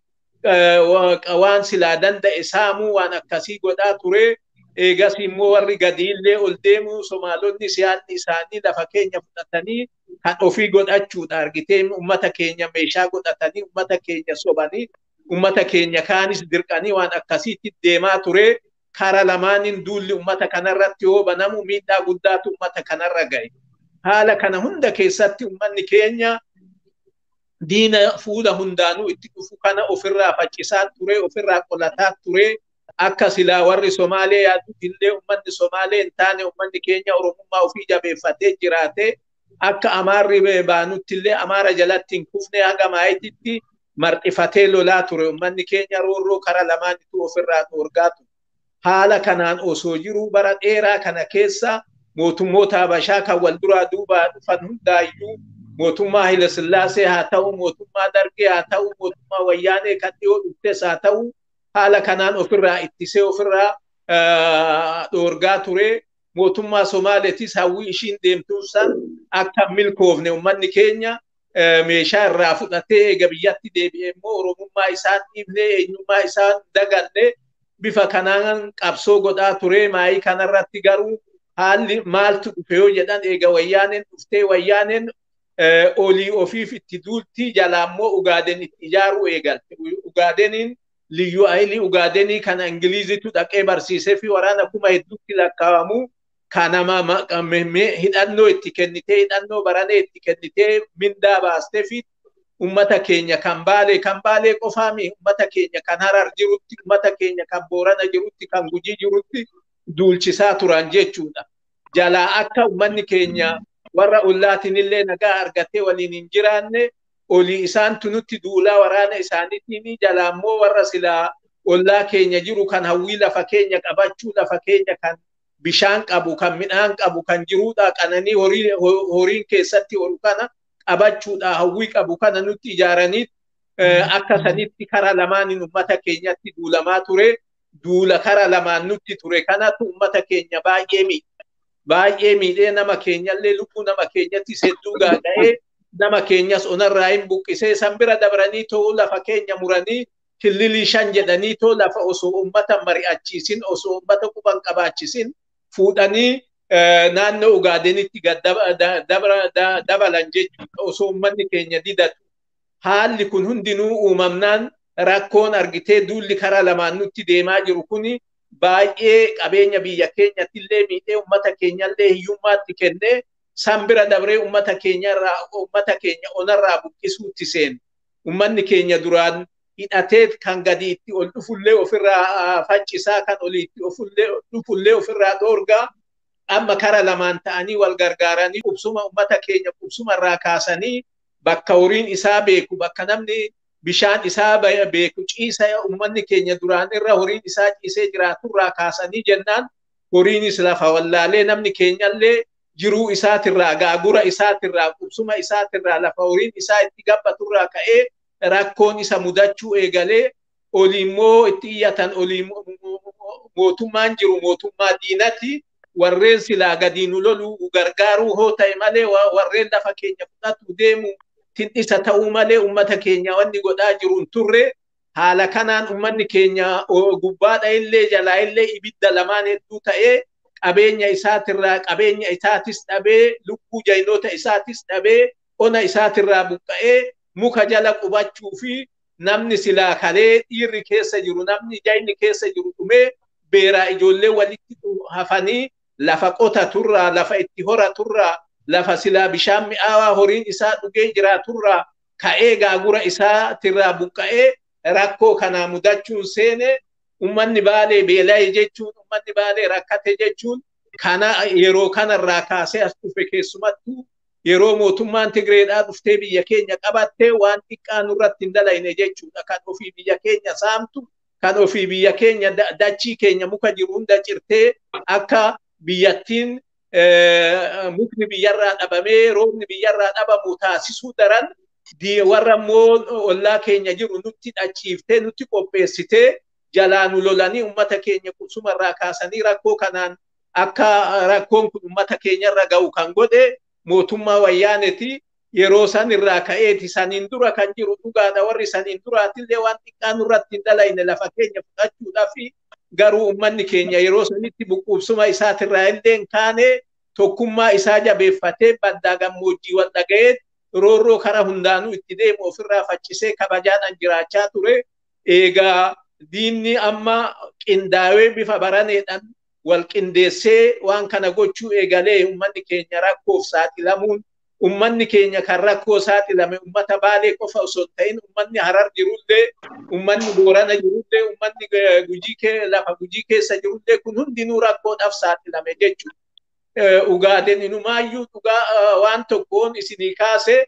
Speaker 2: waan silaa danda'e saamuu waan akkasii godhaa ture. Eegas immoo warri gadiillee ol deemuu Somaalonni siyaasni isaanii lafa keenya fudhatanii kan ofii godhachuudha argitee ummata keenya meeshaa godhatanii ummata keenya sobanii ummata keenya kaanis dirqanii waan akkasiitti deemaa ture. Kara lamaaniin duulli ummata kanarratti yoo banamu miidhaa guddaatu ummata kanarra ga'e. Haala kana hunda keessatti ummanni keenya diina fuula hundaanuu itti dhufu kana ofirraa faccisaa ture, ofirraa qolataa ture. Akka silaa warri Somaalee yaadutillee ummanni Somaalee hin taane ummanni keenya Oromummaa ofii jabeeffatee jiraate akka Amaarri baanuttillee Amaara jalatti hin kufne haga maayititti marxifatee lolaa ture. Ummanni keenya roorroo kara lamaanitu ofirraa dhoorgaa ture. Haala kanaan osoo jiru bara dheeraa kana keessa mootummoota Habashaa kan wal duraa duubaa dhufan hundaayyuu mootummaa Haile Sillaasee haa ta'u, mootummaa Dargee haa ta'u, mootummaa Wayyaanee kan dhiyoo dhuftes haa ta'u, haala kanaan ofirraa ittisee ofirraa dhoorgaa ture. Mootummaa Somaaleetis hawwii ishiin deemtuun san akka milkoofne ummanni keenya meeshaa irraa fudhatee eega biyyatti deebi'ee immoo Oromummaa isaan dhiibnee eenyummaa isaan daganne bifa kanaan qabsoo godhaa ture. Maayii kanarratti garuu haalli maaltu dhufe yoo jedhan eega Wayyaaneen dhuftee Wayyaaneen olii ofiif itti duulti jalaa immoo Ugaaden itti ijaaruu eegalte. Ugaadeniin liyyuu ayilii Ugaadenii kana Ingiliizitu dhaqee barsiisee fi waraana kuma hedduutti lakkaawamu kanama hidhannoo itti kennitee hidhannoo baranee itti kennitee mindaa baastee fi ummata keenya kan Baalee qofaami ummata keenya kan Harar jirutti ummata keenya kan Boorana jirutti kan Gujii jirutti duulchisaa turan jechuudha. Jalaa akka ummanni keenya warra ollaatinillee nagaa argatee waliin hin jiraanne olii isaan tunutti duulaa waraana isaaniitiin jalaa immoo warra silaa ollaa keenya jiru kan hawwii lafa keenya qabachuu lafa keenya kan bishaan qabu kan midhaan qabu kan jiruudha qananii horiin keessatti horu kana qabachuudha hawwii qabu kana nutti ijaaranii akka sanitti kara lamaaniin ummata keenyatti duulamaa ture. Duula kara lamaan nutti ture kanatu ummata keenya baay'ee miidhee nama keenyallee lubbuu nama keenyatti hedduu gaaga'ee nama keenyas onarraa hin buqqisee san bira dabranii too lafa keenya muranii killilii 5 jedhanii too lafa osoo ummata mari'achiisin osoo ummata quban qabaachisin fuudhanii naannoo Ugaadenitti dabalan jechuudha osoo ummanni keenya didatu. Haalli kun hundinuu uumamnaan rakkoon argitee duulli kara lamaan nutti deemaa jiru kuni baay'ee qabeenya biyya keenyattillee miidhee ummata keenyallee hiyyummaatti kennee san bira dabree ummata keenya onarraa buqqisuutti seene. Ummanni keenya duraan hidhatee kan gadi itti ol dhufullee ofirraa faccisaa kan oliitti dhufullee ofirraa dhoorgaa amma kara lamaan ta'anii wal gargaaranii qubsuma ummata keenya qubsumarraa kaasanii bakka horiin isaa beeku bakka namni bishaan isaa beeku ciisa ummanni keenya duraan irra horiin isaa ciisee jiraaturraa kaasanii jennaan horiinis lafa wallaalee namni keenyallee jiruu isaatirraa gaagura isaatirraa qubsuma isaatirraa lafa horiin isaa itti gabbaturraa ka'ee rakkoon isa mudachuu eegalee olii immoo itti iyyatan olii mootummaan jiru mootummaa diinati warreen silaa gadi nu lolu gargaaruu hoo ta'e malee warreen lafa keenya fudhatu deemu tindhisa ta'uu malee ummata keenya wanni godhaa jiruun turre. Haala kanaan ummanni keenya gubbaadha illee jalaa illee ibidda lamaan hedduu ta'ee qabeenya isaatirraa qabeenya isaatis dhabee lubbuu jaynota isaatis dhabee ona isaatirraa buqqa'ee muka jala qubachuu fi namni silaa kalee dhiirri keessa jiru namni jayni keessa jiru dhumee beeraa ijoollee walitti hafanii lafa qotaturraa lafa itti horaturraa lafa silaa bishaan mi'aawaa horiin isaa dhugee jiraaturraa ka'ee gaagura isaatirraa buqqa'ee rakkoo kanaa mudachuun seene ummanni Baalee beela'e jechuun ummanni Baalee rakkate jechuun kana yeroo kanarraa kaasee as dhufe keessumattuu yeroo mootummaan Tigreedhaa dhuftee biyya keenya qabattee waan xiqqaa nurratti hin dalayne jechuudha. Kan ofii biyya keenya saamtu, kan ofii biyya keenya dachii keenya muka jiru hunda cirtee akka biyyattiin mukni biyyarraa dhabamee roobni biyyarraa dhabamu taasisuu daran warra immoo ollaa keenya jiru nutti dhachiiftee nutti qopheessitee jalaa nu lolanii ummata keenya qusumarraa kaasanii rakkoo kanaan akka rakkoon kun ummata keenyarra ga'u kan godhe mootummaa wayyaaneti yeroo san irraa ka'eeti saniin dura kan jiru dhugaadha warri saniin duraatillee waan xiqqaa nurratti hin dalayne lafa keenya fudhachuudhaaf garuu ummanni keenya yeroo sanitti buqqubsuma isaatirraa illee hin kaane tokkummaa isaa jabeeffatee baddaa gammoojjii wal dhaga'ee roorroo kara hundaanuu itti deemu ofirraa faccisee kabajaadhaan jiraachaa ture. Eegaa diinni amma qindaawee bifa baraneedhaan wal qindeessee waan kana gochuu eegalee ummanni keenya rakkoof saaxilamuun ummanni keenya kan rakkoo saaxilame ummata Baalee qofa osoo ta'in ummanni Harar jirullee ummanni Boorana jirullee ummanni lafa Gujii keessa jirullee kun hundinuu rakkoodhaaf saaxilame jechuudha. Ugaaden inumaayyuu dhugaa waan tokkoon isinii kaase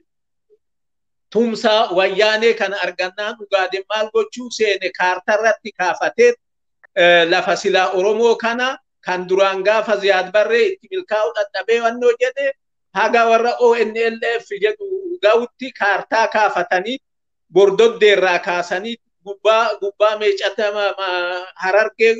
Speaker 2: tumsa wayyaanee kana argannaan Ugaaden maal gochuu seene kaartarratti kaafatee lafa silaa Oromoo kana kan duraan gaafa Ziyaad Barree itti milkaa'u dadhabee wannoo jedhe haga warra ONLF jedhu ga'utti kaartaa kaafatanii bordoddeerraa kaasanii gubbaa meecata Harargee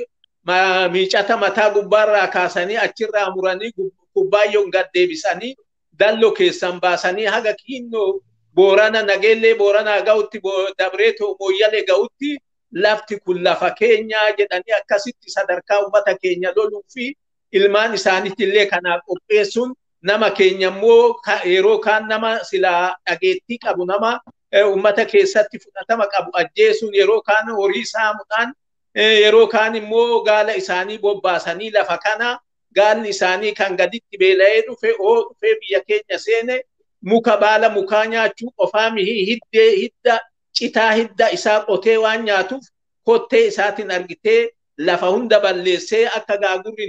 Speaker 2: miicata mataa gubbaarraa kaasanii achirraa muranii gubbaayyoon gad deebisanii dalloo keessan baasanii haga kiinnoo Boorana Nageellee Booranaa ga'utti Dabreetoo Mooyyalee ga'utti lafti kun lafa keenyaa jedhanii akkasitti sadarkaa ummata keenya loluu fi ilmaan isaaniitillee kanaaf qopheessuun nama keenya immoo yeroo kaan nama silaa dhageettii qabu nama ummata keessatti fudhatama qabu ajjeesuun yeroo kaan horii saamuudhaan yeroo kaan immoo gaala isaanii bobbaasanii lafa kana gaalli isaanii kan gaditti beela'ee dhufee biyya keenya seene muka baala mukaa nyaachuu qofaa mihi hidda citaa hidda isaa qotee waan nyaatuuf kottee isaatiin argitee lafa hunda balleessee akka gaagurri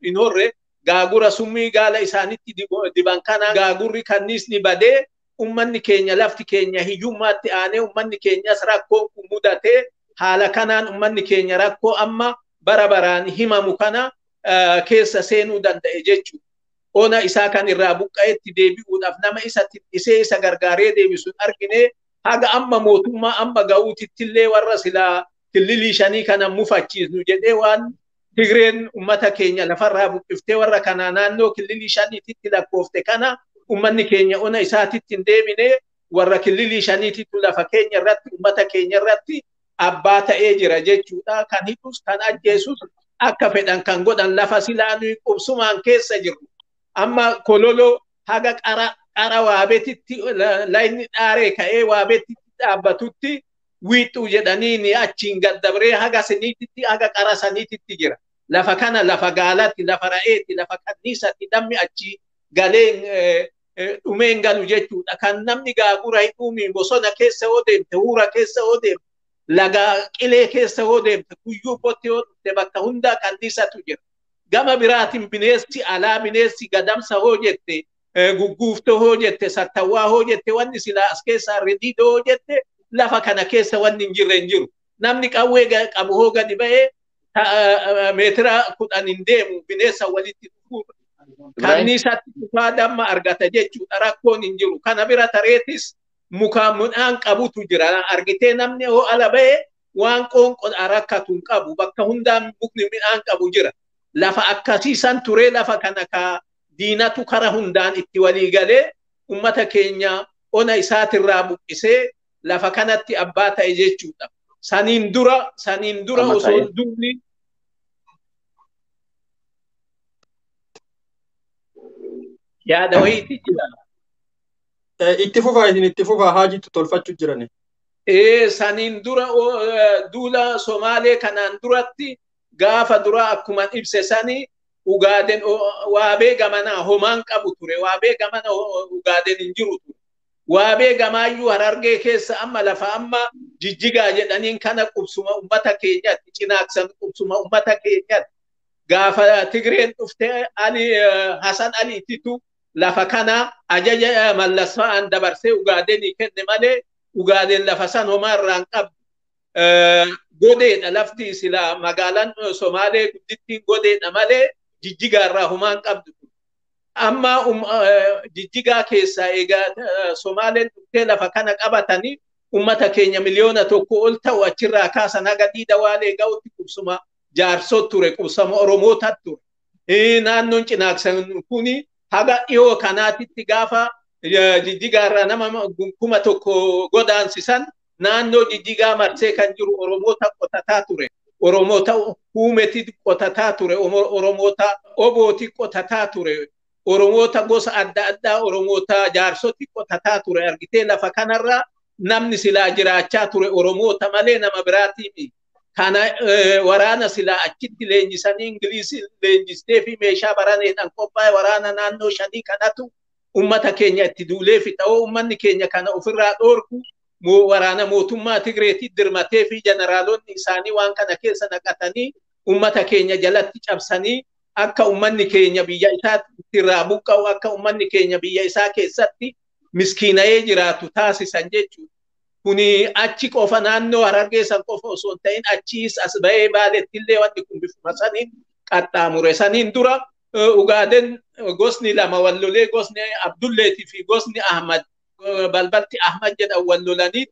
Speaker 2: hin horre gaagura summii gaala isaanitti diban kana gaagurri kanniis ni badee ummanni keenya lafti keenya hiyyummaatti aanee ummanni keenyas rakkoon kun mudatee haala kanaan ummanni keenya rakkoo amma bara baraan himamu kana keessa seenuu danda'e jechuudha. Ona isaa kan irraa buqqa'etti deebi'uudhaaf nama isa isee isa gargaaree deebisuun argine haga amma mootummaa amma ga'uutittillee warra silaa killilii shanii kana mufachiisnu jedhee waan Tigreen ummata keenya lafarraa buqqiftee warra kana naannoo killilii shaniititti lakkoofte kana ummanni keenya ona isaatitti hin deebine warra killilii shaniititti lafa keenya irratti ummata keenya irratti abbaa ta'ee jira jechuudha. Kan hidhus kan ajjeesus akka fedhan kan godhan lafa silaa nuyi qubsumaan keessa jirru. Amma kololo haga qara waabetitti layni dhaaree ka'ee waabetitti dhaabbatutti wiixuu jedhanii ni achiin gaddabree haga saniititti haga qara saniititti jira. Lafa kana lafa gaalatti, lafa ra'eetti, lafa kanniisatti namni achi galee dhumeen galu jechuudha. Kan namni gaagura hidhuumiin bosona keessa yoo deemte, huura keessa yoo deemte, laga qilee keessa yoo deemte, kuyyuu botti yoo dhufte bakka hundaa kanniisatu jira. Gama biraatiin bineensi alaa bineensi gadamsa hoo jette, gugguuftoo hoo jette, sattawwaa hoo jette, wanni silaa as keessaa ridiidoo hoo jette lafa kana keessa wanni hin jirre hin jiru. Namni qawwee qabu hoo gadi ba'ee meetira 10 hin deemu bineensa walitti dhufuuf kanniisatti dhufaa damma argata jechuudha. Rakkoon hin jiru. Kana bira tareetis mukaan midhaan qabutu jira. Argitee namni hoo ala ba'ee waan qoonqoo rakkatu hin qabu. Bakka hundaan mukni midhaan qabu jira. Lafa akkasiisan turee lafa kana ka diinatu kara hundaan itti walii galee ummata keenya ona isaatirraa buqqisee lafa kanatti abbaa ta'e jechuudha. Saniin dura osoo duubni yaada wayiiti jira.
Speaker 1: Itti fufaa isin itti fufaa haajitu tolfachuu jirani.
Speaker 2: Saniin dura duula Somaalee kanaan duratti gaafa dura akkuma ibse sani Ugaaden waabee gamanaa homaan qabu ture. Waabee gamana Ugaaden hin jiru ture. Waabee gamaayyuu Harargee keessa amma lafa amma Jijjigaa jedhaniin kana qubsuma ummata keenyatti cinaaksan qubsuma ummata keenyatti gaafa Tigreen dhufte Hasan Aliititu lafa kana ajaja Mallasfa'aan dabarsee Ugaadenii kenne malee Ugaaden lafa san homaa irraan qabdu. Godeedha lafti sila magaalaan Somaalee guddittiin godeedha malee Jijjigaa irraa homaan qabdu. Amma Jijjigaa keessaa egaa Somaaleen dhuftee lafa kana qabatanii ummata keenya miliyoona tokko ol ta'u achirraa kaasan haga Diida Waalee ga'utti qubsuma jaarsot ture qubsuma Oromootaa ture. Naannoon cinaaksan kuni haga dhiyoo kanaatitti gaafa Jijjigaa irraa nama 1,000 godaansisan naannoo Jijjigaa marsee kan jiru Oromoota qotataa ture. Oromoota Huumetii qotataa ture. Oromoota Obooti qotataa ture. Oromoota gosa adda addaa Oromoota jaarsoti qotataa ture. Argitee lafa kanarraa namni silaa jiraachaa ture Oromoota malee nama biraatii. Kana waraana silaa achitti leenjisanii Ingiliisi leenjistee fi meeshaa baraneedhaan qophaa'e waraana naannoo 5 kanatu ummata keenya itti duulee fixa'oo ummanni keenya kana ofirraa dhoorku waraana mootummaa Tigreetii dirmatee fi jeneraalonni isaanii waan kana keessa naqatanii ummata keenya jalatti cabsanii akka ummanni keenya biyya isaatti irraa buqqa'u akka ummanni keenya biyya isaa keessatti miskiina'ee jiraatu taasisan jechuudha. Kuni achi qofa naannoo Harargee san qofa osoo hin ta'in achiis as ba'ee Baaleetti illee wanti kun bifuma saniin qaxxaamure. Saniin dura Ugaaden gosni lama wallolee gosni Abdulleetii fi gosni Ahmad balbalti Ahmad jedhan wallolanii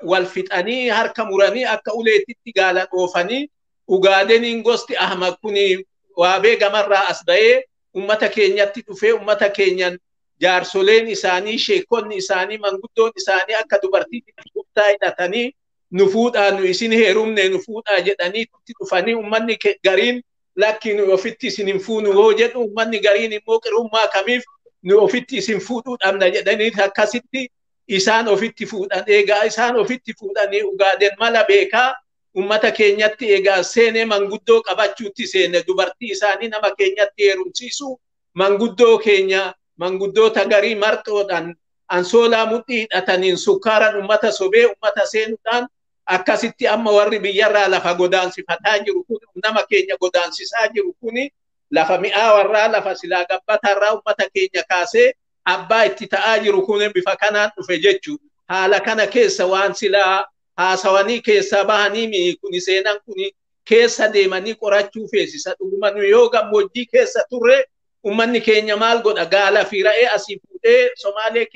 Speaker 2: wal fixanii harka muranii akka uleetitti gaala dhoofanii Ugaadeniin gosti Ahmad kuni waabee gamarraa as ba'ee ummata keenyatti dhufee ummata keenyan jaarsoleen isaanii sheekonni isaanii manguddoon isaanii akka dubartiitti guddaa hidhatanii nu fuudhaa nu isin heerumne nu fuudhaa jedhanii itti dhufanii ummanni gariin lakki nu ofitti isin hin fuunu hoo jedhu ummanni gariin immoo qirummaa kamiif nu ofitti isin fuudhuu dhabna jedhanii akkasitti isaan ofitti fuudhan. Egaa isaan ofitti fuudhanii Ugaaden mala beekaa ummata keenyatti egaa seenee manguddoo qabachuutti seene dubartii isaanii nama keenyatti heerumsiisu manguddoo keenya manguddoota garii marxoodhaan ansoolaa mudhii hidhataniin sukkaaran ummata sobee ummata seenuudhaan akkasitti amma warri biyyarraa lafa godaansifataa jiru kun nama keenya godaansisaa jiru kuni lafa mi'aawarraa lafa silaa gabbatarraa ummata keenya kaasee abbaa itti ta'aa jiru kun bifa kanaan dhufe jechuudha. Haala kana keessa waan silaa haasawanii keessaa bahanii kuni seenan kuni keessa deemanii qorachuu feesisa. Dhuguma nu yoo gammoojjii keessa turre ummanni keenya maal godha gaala fi ra'ee asii fuudhee Somaalee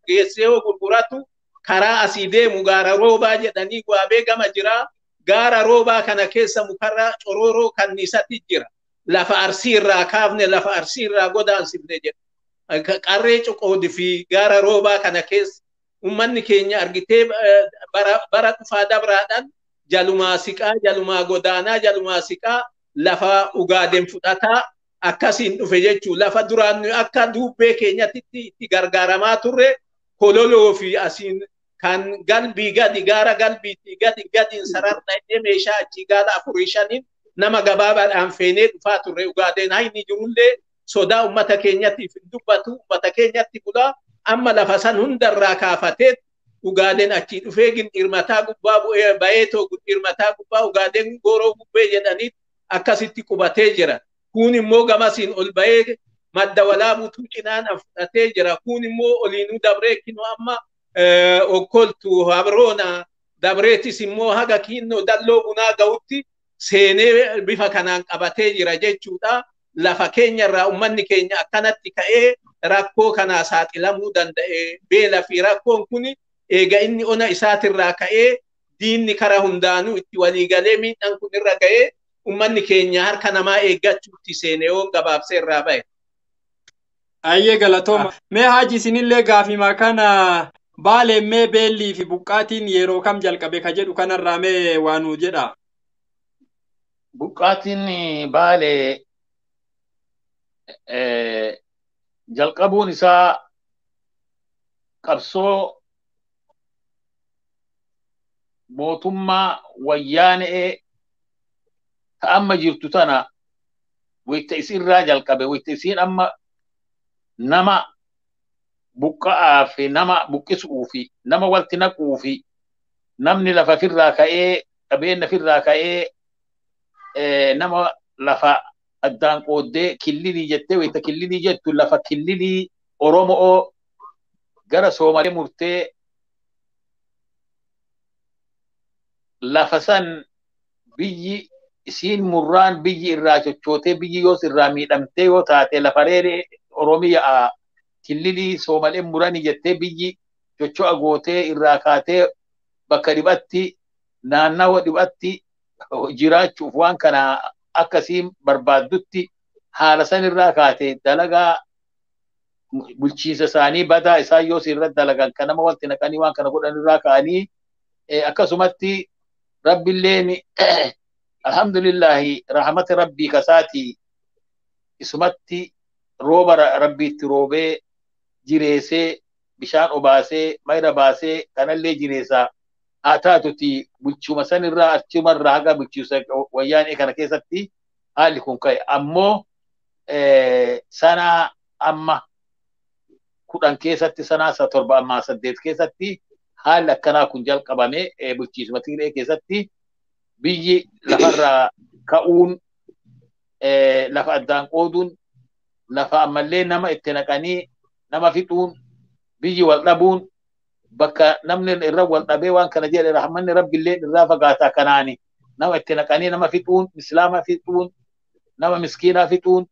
Speaker 2: geessee yoo gurguratu karaa asii deemu gaara roobaa jedhanii waabee gama jira. Gaara roobaa kana keessa mukarraa corooroo kanniisatti jira. Lafa Arsii irraa kaafne lafa Arsii irraa godaansifne jedha. Qarree Coqoodii fi gaara roobaa kana keessa ummanni keenya argitee bara dhufaa dabraadhaan jalumaa siqaa jalumaa godaanaa jalumaa siqaa lafa Ugaaden fudhataa akkasiin dhufe jechuun lafa duraan akka dubbee keenyatti itti gargaaramaa turre kololoo fi asiin kan galbii gadi gaara galbiitti gadiin sararra meeshaa achii gaala 4-5 nama gabaabaadhaan feenee dhufaa turre. Ugaaden hayni jirullee sodaa ummata keenyattiif hin dubbatu ummata keenyatti bulaa amma lafa san hundarraa kaafatee Ugaaden achii dhufee gindhirmataa gubbaa bu'ee bayeetoo gindhirmataa gubbaa Ugaaden gooroo gubbee jedhanii akkasitti qubatee jira. Kun immoo gamasiin ol ba'ee madda walaabuutuu cinaan fudhatee jira. Kun immoo oliinuu dabree kinoo amma okkoltu habroona dabreetis immoo haga kinnoo dalloo bunaa ga'utti seenee bifa kanaan qabatee jira jechuudha. Lafa keenyarraa ummanni keenya akkanatti ka'ee rakkoo kanaa saaxilamuu danda'e. Beela fi rakkoon kun eega inni ona isaatirraa ka'ee diinni karaa hundaanuu itti waliigalee miidhaan kun irra ga'ee ummanni keenya harka namaa eeggachuutti seene yoo gabaabsee irraa ba'e.
Speaker 1: Ayyee galatooma. Mee haaji isinillee gaafimaa kana Baalee beellii fi buqqaatiin yeroo kam jalqabe ka jedhu kanarraa mee waan nu jedha.
Speaker 3: Buqqaatiin Baalee jalqabuun isaa qabsoo mootummaa wayyaanee ta'amma jirtu tana wayta isirraa jalqabe wayta isiin amma nama buqqa'aa fi nama buqqisuu fi nama walti naquu fi namni lafa firraa ka'ee qabeenya firraa ka'ee nama lafa addaan qooddee killilii jettee wayta killilii jettu lafa killilii Oromoo gara Soomalee murtee lafa san biyyi isiin murraan biyyi irraa chochootee biyyi yoos irraa miidhamtee yoo taate lafa reeree Oromiyaa killilii Soomalee muranii jettee biyyi chocho'a gootee irraa kaatee bakka dhibatti naannawa dhibatti jiraachuuf waan kana akkasiin barbaaddutti haala san irraa kaatee dalagaa bulchiinsa isaanii badaa isaan yoos irratti dalagan kan nama walti naqanii waan kana godhan irraa ka'anii akkasumatti rabbiilleen alhamdulillahi rahmata rabbii kasaati isumatti rooba rabbiitti roobee jireessee bishaan obaasee mayra baasee kanallee jireessaa haa taatuti bulchuma san irraa achumarraa haga bulchiinsa wayyaanee kana keessatti haalli kun ka'e ammoo sana amma 10 keessatti sanaa 7 amma 8 keessatti haalli akkanaa kun jalqabame bulchiisuma Tigree keessatti biyyi lafarraa ka'uun lafa addaan qooduun lafa ammallee nama itti naqanii nama fixuun biyyi wal dhabuun bakka namni irra wal dhabee waan kana jedhe rahmanni rabbiillee irraa fagaataa kanaani nama itti naqanii nama fixuun islaama fixuun nama miskiinaa fixuun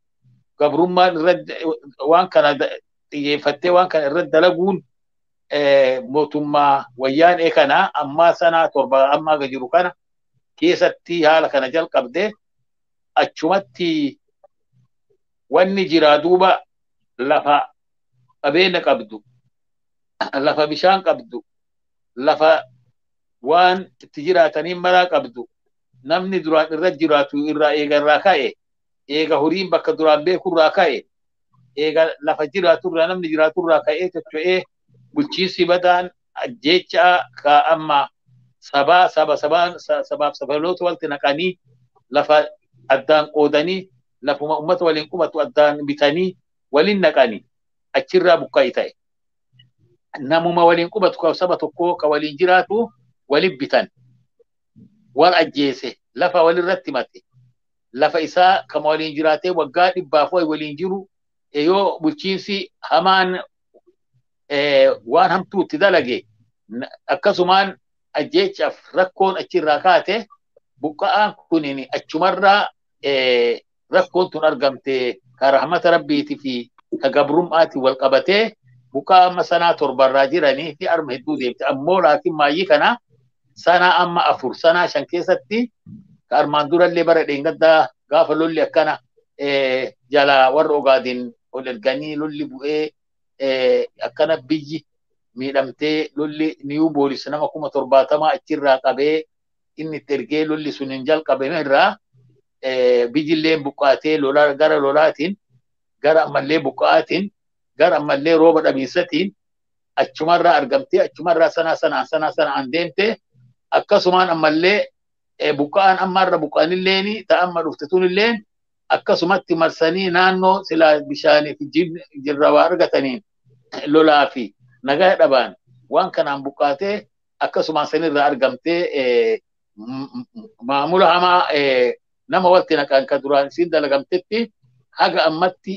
Speaker 3: gabrummaan irra waan kana xiyyeeffattee waan kana irra dalaguun mootummaa wayyaanee kana ammaa sanaa 7 ammaa gajiru kana keessatti haala kana jalqabde achumatti wanni jiraa duuba lafa qabeenya qabdu lafa bishaan qabdu lafa waan itti jiraatanii maraa qabdu namni duraan irra jiraatu irraa eegarraa ka'e eega horiin bakka duraan beekurraa ka'e eega lafa jiraaturraa namni jiraaturraa ka'ee tocho'ee bulchiinsi badaan jecha ka amma sabaaf sabaloota walti naqanii lafa addaan qoodanii lafuma ummata waliin qubatu addaan bitanii waliin naqanii achirraa buqqa'ii ta'e namuma waliin qubatu ka saba tokko ka waliin jiraatu waliin bitan wal ajjeese lafa walirratti mate lafa isaa kama waliin jiraatee waggaa 100 waliin jiru yoo bulchiinsi hamaan waan hamtuutti dalage akkasumaan ajjeechaaf rakkoon achirraa kaate buqqa'aan kunin achumarraa rakkoon tun argamte ka rahmata rabbiitii fi ka gabrummaatti wal qabatee buqqaa amma sanaa 7 jiranii fi arma hedduu deemte ammoo laakiin maayyii kana sanaa amma 4 sanaa 5 keessatti ka armaan durallee bara dheengaddaa gaafa lolli akkana jala warra ogaadin ol erganii lolli bu'ee akkana biyyi miidhamtee lolli niyu boolis nama 70 achirraa qabee inni itti ergee lolli sun hin jalqabame irraa biyyilleen buqqaatee lolaa gara lolaatiin gara ammallee buqqaatiin gara ammallee rooba dhabiinsatiin achumarraa argamtee achumarraa sanaan deemte akkasumaan ammallee buqqaan ammarra buqqaanilleeni ta'amma dhuftetunilleen akkasumatti marsanii naannoo silaa bishaanii fi jirrawaa argataniin lolaa fi nagaa dhabaan waan kanaan buqqaatee akkasumaan sanirraa argamtee maamula hamaa nama walti naqan ka duraan isiin dalagamtetti haga ammatti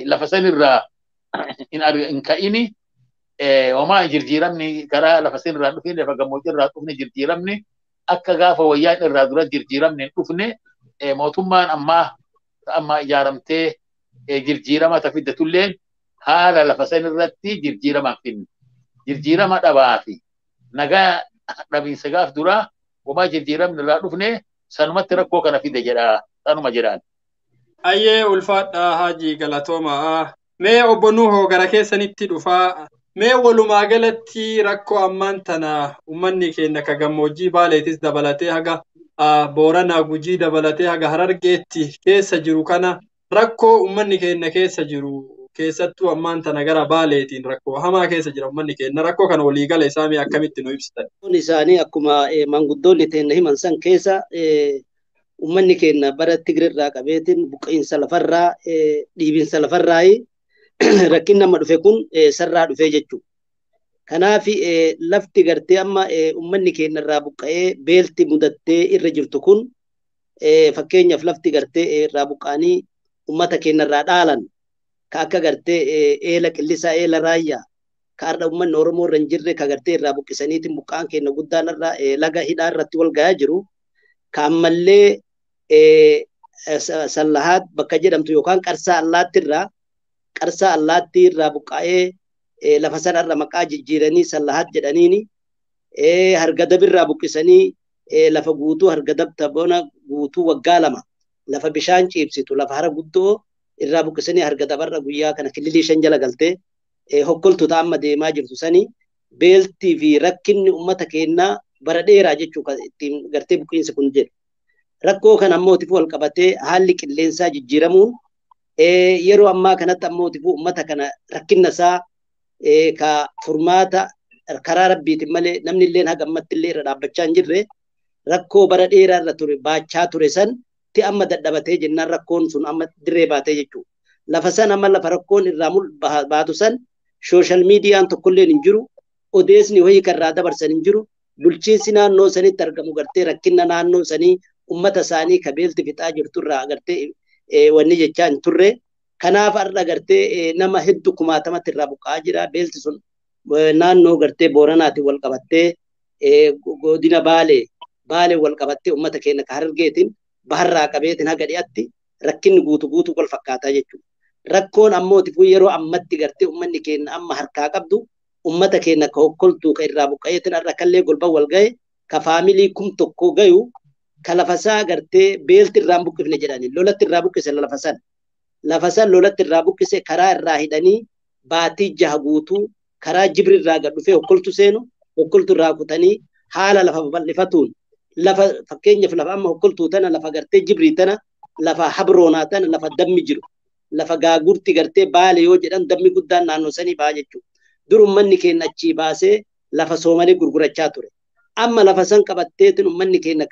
Speaker 3: lafa sanirraa hin ka'ini homaa jirjiiramni karaa lafa sanirraa dhufne lafa gammoojjirraa dhufne jirjiiramni akka gaafa wayyaan irraa dura jirjiiramne dhufne mootummaan amma ijaaramtee jirjiirama tafiddatulleen haala lafa sanirratti jirjiirama finne jirjiirama dhabaa fi nagaa dhabiinsa gaaf duraa homaa jirjiiramni irraa dhufne sanumatti rakkoo kana fide jedha sanuma jedhaan.
Speaker 1: Ayyee ulfaadha Haji Galatooma. Mee obbo Nuhoo gara keessanitti dhufaa. Mee walumaa galatti rakkoo ammaan tana uummanni keenya ka gammoojjii Baaleetis dabalatee haga Booranaa Gujii dabalatee haga Harargeetti keessa jiru kana rakkoo uummanni keenya keessa jiru keessattuu ammaan tana gara baaleetiin rakkoo hamaa keessa jira uummanni keenya rakkoo kana waliigala isaanii akkamitti nu ibsitan?
Speaker 4: Kun isaanii akkuma manguddoonni teenya himan san keessa uummanni keenya bara Tigirraa qabeetiin buqqa'insa lafarraa dhiibinsa lafarraa rakkin nama dhufe kun sarraa dhufee jechuudha. Kanaaf lafti gartee amma uummanni keenya irraa buqqa'ee beelti mudattee irra jirtu kun fakkeenyaaf lafti gartee irraa buqqa'anii uummata keenya irraa dhaalan ka akka gartee eela qillisaa eela raayyaa ka har'a uummanni Oromoo irra hin jirre ka gartee irraa buqqisaniitiin buqqaan keenya guddaan irraa laga hidhaa irratti wal gahaa jiru ka ammallee Sallahaat bakka jedhamtu yookaan Qarsaa Allaattii irraa buqqa'ee lafa sanarra maqaa jijjiiranii Sallahaat jedhaniini Hargadab irraa buqqisanii lafa guutuu Hargadab tabona guutuu waggaa 2 lafa bishaan ciibsitu lafa hara guddoo irraa buqqisanii Hargadabarra guyyaa kana kililii 5 jala galtee hokkoltu amma deemaa jirtu sanii beeltii fi rakkinni uummata keenyaa bara dheeraa jechuu ittiin gartee buqqinsi kun jedhu. Rakkoo kan ammootiif wal qabatee haalli qilleensaa jijjiiramuun yeroo ammaa kanatti ammootiif uummata kana rakkinna isaa ka furmaata karaa rabbiitiin malee namni illee haga ammatti illee irra dhaabbachaa hin jirre rakkoo bara dheeraa irra ture baachaa ture san ti amma dadhabatee jennaan rakkoon sun amma dirree baatee jechuudha. Lafa san amma lafa rakkoon irraa baatu san sooshaal miidiyaan tokkolleen hin jiru odeesni wayii karraa dabarsan hin jiru bulchiinsi naannoo sanitti argamu gartee rakkinna naannoo sanii ummata isaanii ka beelti fixaa jirturraa agartee wanni jechaa hin turre kanaaf har'a gartee nama hedduu kumaatamatti irraa buqqa'aa jira beelti sun naannoo gartee Booranaatiin wal qabattee godina Baalee wal qabattee ummata keenya ka Harargeetiin baharraa qabeetiin haga dhiyaatti rakkinni guutuu wal fakkaataa jechuudha. Rakkoon ammootiif yeroo ammatti gartee ummanni keenya amma harkaa qabdu ummata keenya ka hokkoltuu ka irraa buqqa'eetiin har'a kallee golba wal ga'e ka faamilii 1,000 gayu ka lafasaa gartee beelti irraa buqqifne jedhanii lolatti irraa buqqise lafa san lolatti irraa buqqise karaa irraa hidhanii baatii 6 guutuu karaa Jibri irraa gad dhufee hokkoltu seenu hokkoltu irraa kutanii haala lafa bal'ifatuun lafa fakkeenyaaf lafa amma hokkoltuu tana lafa gartee Jibrii tana lafa Habroonaa tana lafa dammi jiru lafa gaagurti gartee Baalee yoo jedhan dammi guddaan naannoo sanii baa jechuudha. Dur ummanni keenya achii baasee lafa Soomalee gurgurachaa ture. Amma lafa san qabatteetiin ummanni keenya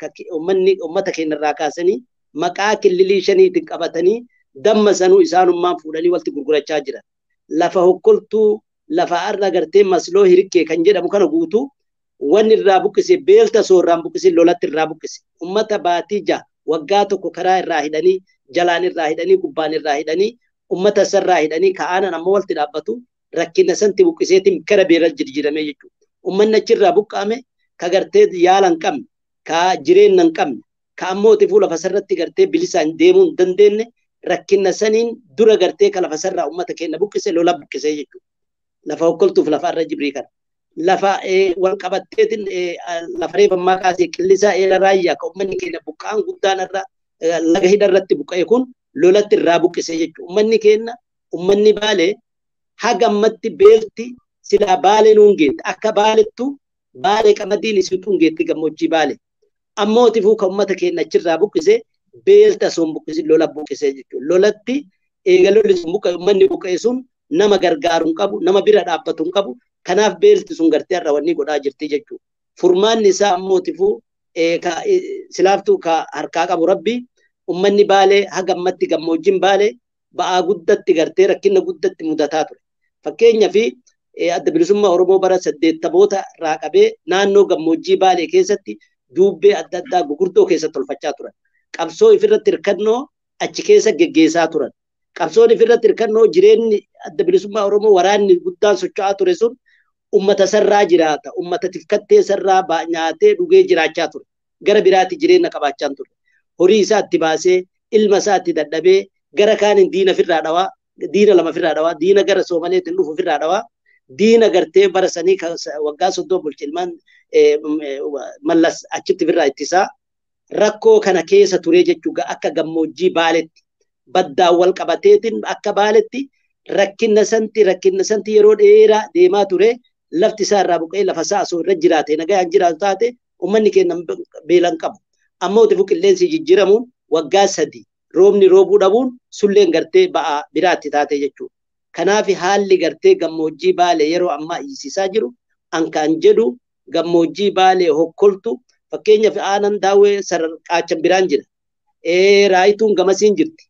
Speaker 4: ummata keenya irraa kaasanii maqaa kililii 5tiin qabatanii damma sanuu isaanummaan fuudhanii walitti gurgurachaa jiran. Lafa hokkoltuu lafa har'a gartee masloo hirikkee kan jedhamu kana guutuu wanni irraa buqqise beelta soorraan buqqise lolatti irraa buqqise. Ummata baatii 6 waggaa tokko karaa irraa hidhanii jalaan irraa hidhanii gubbaan irraa hidhanii ummata sarraa hidhanii ka'aanan amma walitti dhaabbatu rakkina santi buqqiseetiin gara beelal jijjiiramee jechuudha. Ummanni achirraa buqqaame ka gartee yaala hin qabne ka jireenya hin qabne ka ammootiif lafa sarratti gartee bilisaan deemuu hin dandeenye rakkina saniin dura gartee ka lafa sarraa ummata keenya buqqise lola buqqisee jechuudha. Lafa hokkoltuuf lafa irra Jibrii kana. Lafa wal qabatteetiin lafa reeffammaa kaasee qillisaa eela raayyaa ka ummanni keenya buqqaan guddaan irra laga hidha irratti buqqa'e kun lolatti irraa buqqisee jechuudha. Ummanni keenya ummanni Baalee haga ammatti beelti silaa Baalee nuun geette akka Baalettu Baalee qamadiin isituu geetti gammoojjii Baalee. Ammootifuu ka ummata keenya achirraa buqqise beelta sun buqqisi lola buqqisee jechuudha. Lolatti eega lolli sun buqqa'e ummanni buqqa'e sun nama gargaaru hin qabu nama bira dhaabbatu hin qabu. Kanaaf beelti sun gartee har'a wanni godhaa jirti jechuudha. Furmaanni isaa ammootifuu silaaftuu ka harkaa qabu rabbi ummanni Baalee haga ammatti gammoojjiin Baalee ba'aa guddatti gartee rakkina guddatti mudataa ture. Fakkeenyaaf adda bilisummaa Oromoo bara 80moota irraa qabee naannoo gammoojjii Baalee keessatti duubbee adda addaa gurguddoo keessatti tolfachaa turan. Qabsoo ifirratti hirkannoo achi keessa geggeessaa turan. Qabsoon ifirratti hirkannoo jireenyi adda bilisummaa Oromoo waraanni guddaan socho'aa ture sun ummata sarraa jiraata. Ummata tifkattee sarraa nyaatee dhugee jiraachaa ture. Gara biraatti jireenya qabaachaa ture. Horii isaa itti baasee ilma isaa itti dadhabee gara kaaniin diina firraa dhawaa diina lama firraa dhawaa diina gara Soomaleetiin dhufu firraa dhawaa diina gartee bara sanii waggaa 30 bulche ilmaan mallas achitti firraa ittisaa rakkoo kana keessa ture jechuudha akka gammoojjii Baaleetti baddaan wal qabateetiin akka Baaleetti rakkina santi yeroo dheeraa deemaa ture lafti isaa irraa buqqee lafa isaa osoo irra jiraate nagaan jiraatu taate ummanni keenya beelan qabu. Ammootiif qilleensi jijjiiramuun waggaa 3 roobni roobuu dhabuun sulleen gartee ba'aa biraatti taate jechuudha. Kanaafi haalli gartee gammoojjii Baalee yeroo ammaa iisisaa jiru ankaan jedhu gammoojjii Baalee hokkoltu fakkeenyaaf aanan daawwee sararqaachan biraan jira. Raayituun gamasiin jirti.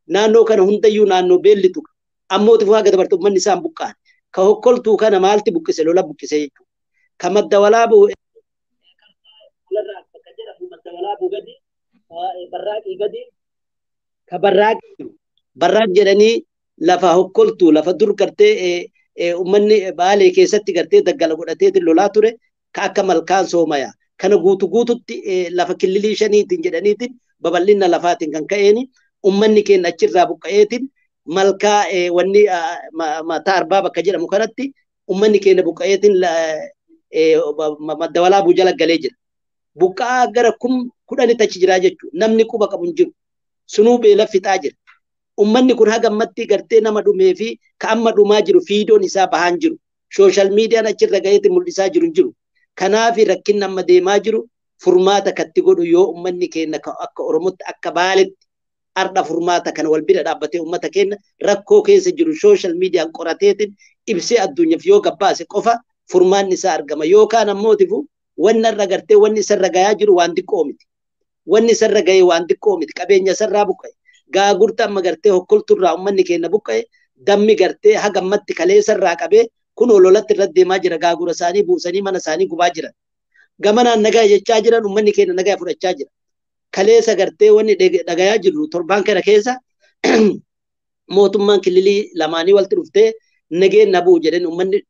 Speaker 4: Naannoo kana hundayyuu naannoo beellitu. Ammooti fuhaa gadabartu manni isaan buqqaan. Ka hokkoltuu kana maalti buqqise lola buqqise jechuudha. Ka madda walaabuu gadi barraaqii gadi ka barraaq jedhanii lafa hokkoltuu lafa dur gartee ummanni Baalee keessatti gartee daggala godhateetiin lolaa ture ka akka malkaan Soomayaa kana guututti lafa killilii shaniitiin jedhaniitiin babal'ina lafaatiin kan ka'eeni ummanni keenya achirraa buqqa'eetiin malkaa wanni mataa arbaa bakka jedhamu kanatti ummanni keenya buqqa'eetiin madda walaabuu jala galee jira. Buqqa'aa gara 10 achi jiraa jechuudha. Namni quba qabu hin jiru. Sunuu beela fixaa jira. Ummanni kun hagammatti gartee nama dhumee fi ka amma dhumaa jiru fiidoon isaa bahaan jiru. Sooshaal miidiyaan achirra gaheetti mul'isaa jiru hin jiru. Kanaaf rakkin amma deemaa jiru furmaata katti godhu yoo ummanni keenya akka Oromootti akka Baaleetti ardha furmaata kana wal bira dhaabbatee ummata keenya rakkoo keessa jiru sooshaal miidiyaan qorateetiin ibsee addunyaaf yoo gabbaase qofa furmaanni isaa argama. Yookaan ammootifu wanni irra gartee wanni isarra gayaa jiru waan xiqqoo miti. Wanni isarra gahee waan xiqqoo miti. Qabeenya isarraa buqqa'e. Gaagurta amma gartee hokkolturraa ummanni keenya buqqa'e dammi gartee hagammatti kaleessarraa qabee kun ololatti irra deemaa jira. Gaagura isaanii buusanii mana isaanii gubaa jiran. Gamanaan nagaa jechaa jiran ummanni keenya nagaa fudhachaa jira. Kaleessa gartee wanni dhagayaa jirru torbaan kana keessa mootummaan kililii lamaanii walitti dhuftee nageen nabuu jedhan ummanni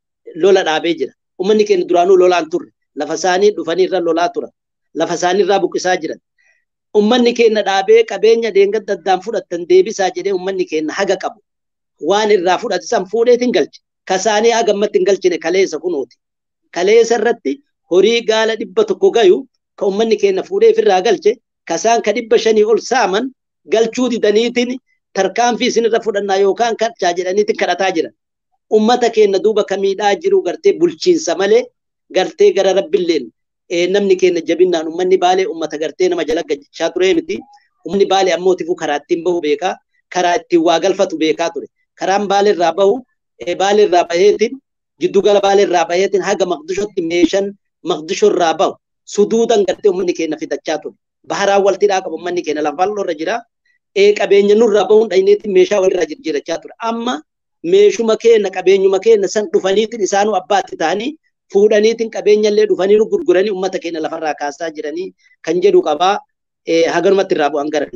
Speaker 4: lola dhaabee jira. Ummanni keenya duraanuu lolaan turre. Lafa isaanii dhufanii irra lolaa turan. Lafa isaanii irraa buqqisaa jiran. Ummanni keenya dhaabee qabeenya deengadda addaan fudhatan deebisaa jedhee ummanni keenya haga qabu. Waan irraa fudhate san fuudheetiin galche. Kasaanii hagammatti hin galchine kaleessa kunooti. Kaleessa irratti horii gaala 100 gayu ka ummanni keenya fuudhee ofirraa galche kasaan ka 500 ol saaman galchuu didaniitiin tarkaanfii isinirra fudhannaa yookaan karchaa jedhaniitiin kadhataa jiran. Ummata keenya duuba kamiidhaa jiru gartee bulchiinsa malee gartee gara rabbilleen namni keenya jabinnaan ummanni Baalee ummata gartee nama jala gajjachaa ture miti. Ummanni Baalee ammootifu karaa ittiin bahu beekaa, karaa ittiin waa galfatu beekaa ture. Karaan Baalee irraa bahu Baalee irraa baheetiin jiddugala Baalee irraa baheetiin haga Maqdishootti meeshaan Maqdishoo irraa bahu suduudan gartee ummanni keenya fidachaa ture. Baharaan waltidhaa qabu ummanni keenya lafaan irra jira. Qabeenya nurraa bahuun dhayneetiin meeshaa walirraa jijjiirachaa ture. Amma meeshuma keenya qabeenyuma keenya san dhufaniitiin isaanuu abbaatti ta'anii fuudhaniitiin qabeenyallee dhufanii nu gurguranii ummata keenya lafarraa kaasaa jiranii kan jedhu qabaa haganumatti irraa bu'an gara